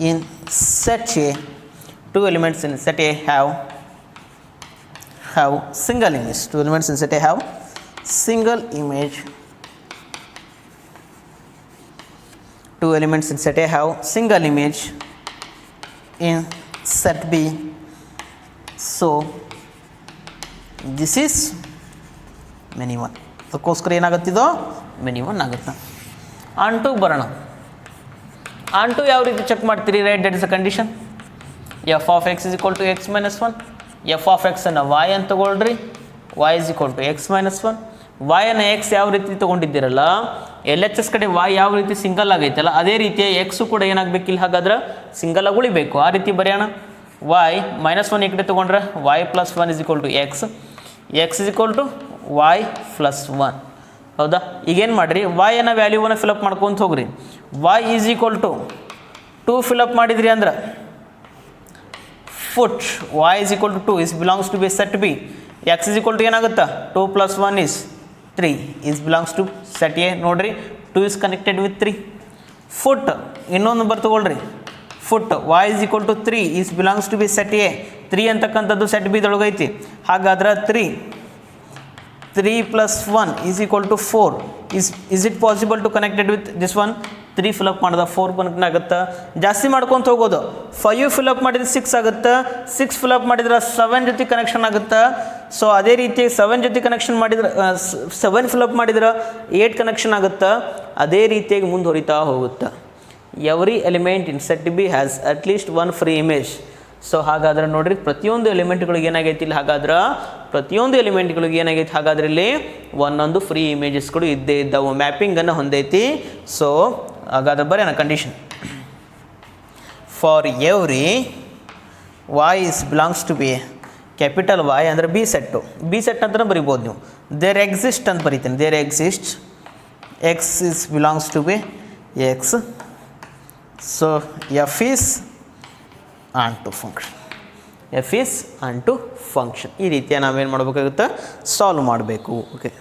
in set A, 2 elements in set A have single image. 2 elements in set A have single image. 2 elements in set A have single image in set B. So this is many 1. ಅದಕ್ಕೋಸ್ಕರ ಏನಾಗುತ್ತಿದೋ ಮೆನಿ 1 ಆಗುತ್ತೆ. ಆನ್2 ಬರೋಣ. ಆನ್2 ಯಾವ ರೀತಿ ಚೆಕ್ ಮಾಡ್ತೀರಿ, right, that is a condition. F of X is equal to x minus 1. F of x ಅನ್ನು ವೈ ಅಂತ ತಗೊಳ್ರಿ, y is equal to x minus 1. Y ಅನ್ನು ಎಕ್ಸ್ ಯಾವ ರೀತಿ ತೊಗೊಂಡಿದ್ದೀರಲ್ಲ, ಎಲ್ ಎಚ್ ಎಸ್ ಕಡೆ ವೈ ಯಾವ ರೀತಿ ಸಿಂಗಲ್ ಆಗೈತಲ್ಲ, ಅದೇ ರೀತಿಯ ಎಕ್ಸು ಕೂಡ ಏನಾಗಬೇಕಿಲ್ಲ, ಹಾಗಾದ್ರೆ ಸಿಂಗಲ್ ಆಗಿ ಉಳಿಬೇಕು. ಆ ರೀತಿ ಬರೆಯೋಣ. ವೈ -1 ಈ ಕಡೆ ತೊಗೊಂಡ್ರೆ y plus 1 is equal to x, x is equal to y plus 1. ಹೌದಾ, ಈಗೇನು ಮಾಡಿರಿ, ವೈ ಅನ್ನೋ ವ್ಯಾಲ್ಯೂವನ್ನು ಫಿಲಪ್ ಮಾಡ್ಕೊಂತ ಹೋಗ್ರಿ. Y is equal to 2 fill up ಮಾಡಿದ್ರಿ ಅಂದ್ರೆ put, Y is equal to 2 is belongs to B set B. X is equal to ಏನಾಗುತ್ತಾ, 2 + 1 is 3 is belongs to set A. ನೋಡ್ರಿ 2 is connected with 3. ಫುಟ್ ಇನ್ನೊಂದು ನಂಬರ್ ತೊಗೊಳ್ರಿ, put Y is equal to 3 is belongs to B set A. 3 ಅಂತಕ್ಕಂಥದ್ದು ಸೆಟ್ ಬಿ ದೊಳಗೈತಿ. ಹಾಗಾದ್ರೆ 3 + 1 is equal to 4. Is it possible to connect it with this one? 3 fill up ಮಾಡಿದ 4 ಕನೆಕ್ಟ್ ಆಗುತ್ತೆ. ಜಾಸ್ತಿ ಮಾಡ್ಕೊಂತ ಹೋಗೋದು, 5 fill up ಮಾಡಿದ್ರೆ 6 ಆಗುತ್ತೆ, 6 fill up ಮಾಡಿದ್ರೆ 7 ಜೊತೆ ಕನೆಕ್ಷನ್ ಆಗುತ್ತೆ. ಸೊ ಅದೇ ರೀತಿ 7 ಜೊತೆ ಕನೆಕ್ಷನ್ ಮಾಡಿದ್ರೆ 7 fill up ಮಾಡಿದ್ರೆ 8 ಕನೆಕ್ಷನ್ ಆಗುತ್ತೆ. ಅದೇ ರೀತಿಯಾಗಿ ಮುಂದುವರಿತಾ ಹೋಗುತ್ತೆ. Every element in set B has at least one free image. So ಹಾಗಾದ್ರೆ ನೋಡ್ರಿ ಪ್ರತಿಯೊಂದು ಎಲಿಮೆಂಟ್ಗಳಿಗೆ ಏನಾಗೈತಿ ಇಲ್ಲಿ, ಹಾಗಾದ್ರೆ ಪ್ರತಿಯೊಂದು ಎಲಿಮೆಂಟ್ಗಳಿಗೆ ಏನಾಗೈತಿ, ಹಾಗಾದ್ರೆ ಇಲ್ಲಿ ಒಂದೊಂದು ಫ್ರೀ ಇಮೇಜಸ್ಗಳು ಇದ್ದೇ ಇದ್ದಾವೆ, ಮ್ಯಾಪಿಂಗನ್ನು ಹೊಂದೈತಿ. ಸೊ ಹಾಗಾದ್ರೆ ಬರೋಣ condition. For every y is belongs to be capital Y ಅಂದರೆ ಬಿ ಸೆಟ್ಟು, ಬಿ ಸೆಟ್ ಅಂತ ಬರಿಬೋದು ನೀವು. ದೇರ್ ಎಕ್ಸಿಸ್ಟ್ ಅಂತ ಬರಿತೀನಿ, there exist X is belongs to B X. So f is onto function, f is onto function. ಈ ರೀತಿಯ ನಾವೇನು ಮಾಡಬೇಕಾಗುತ್ತೆ, ಸಾಲ್ವ್ ಮಾಡಬೇಕು. ಓಕೆ.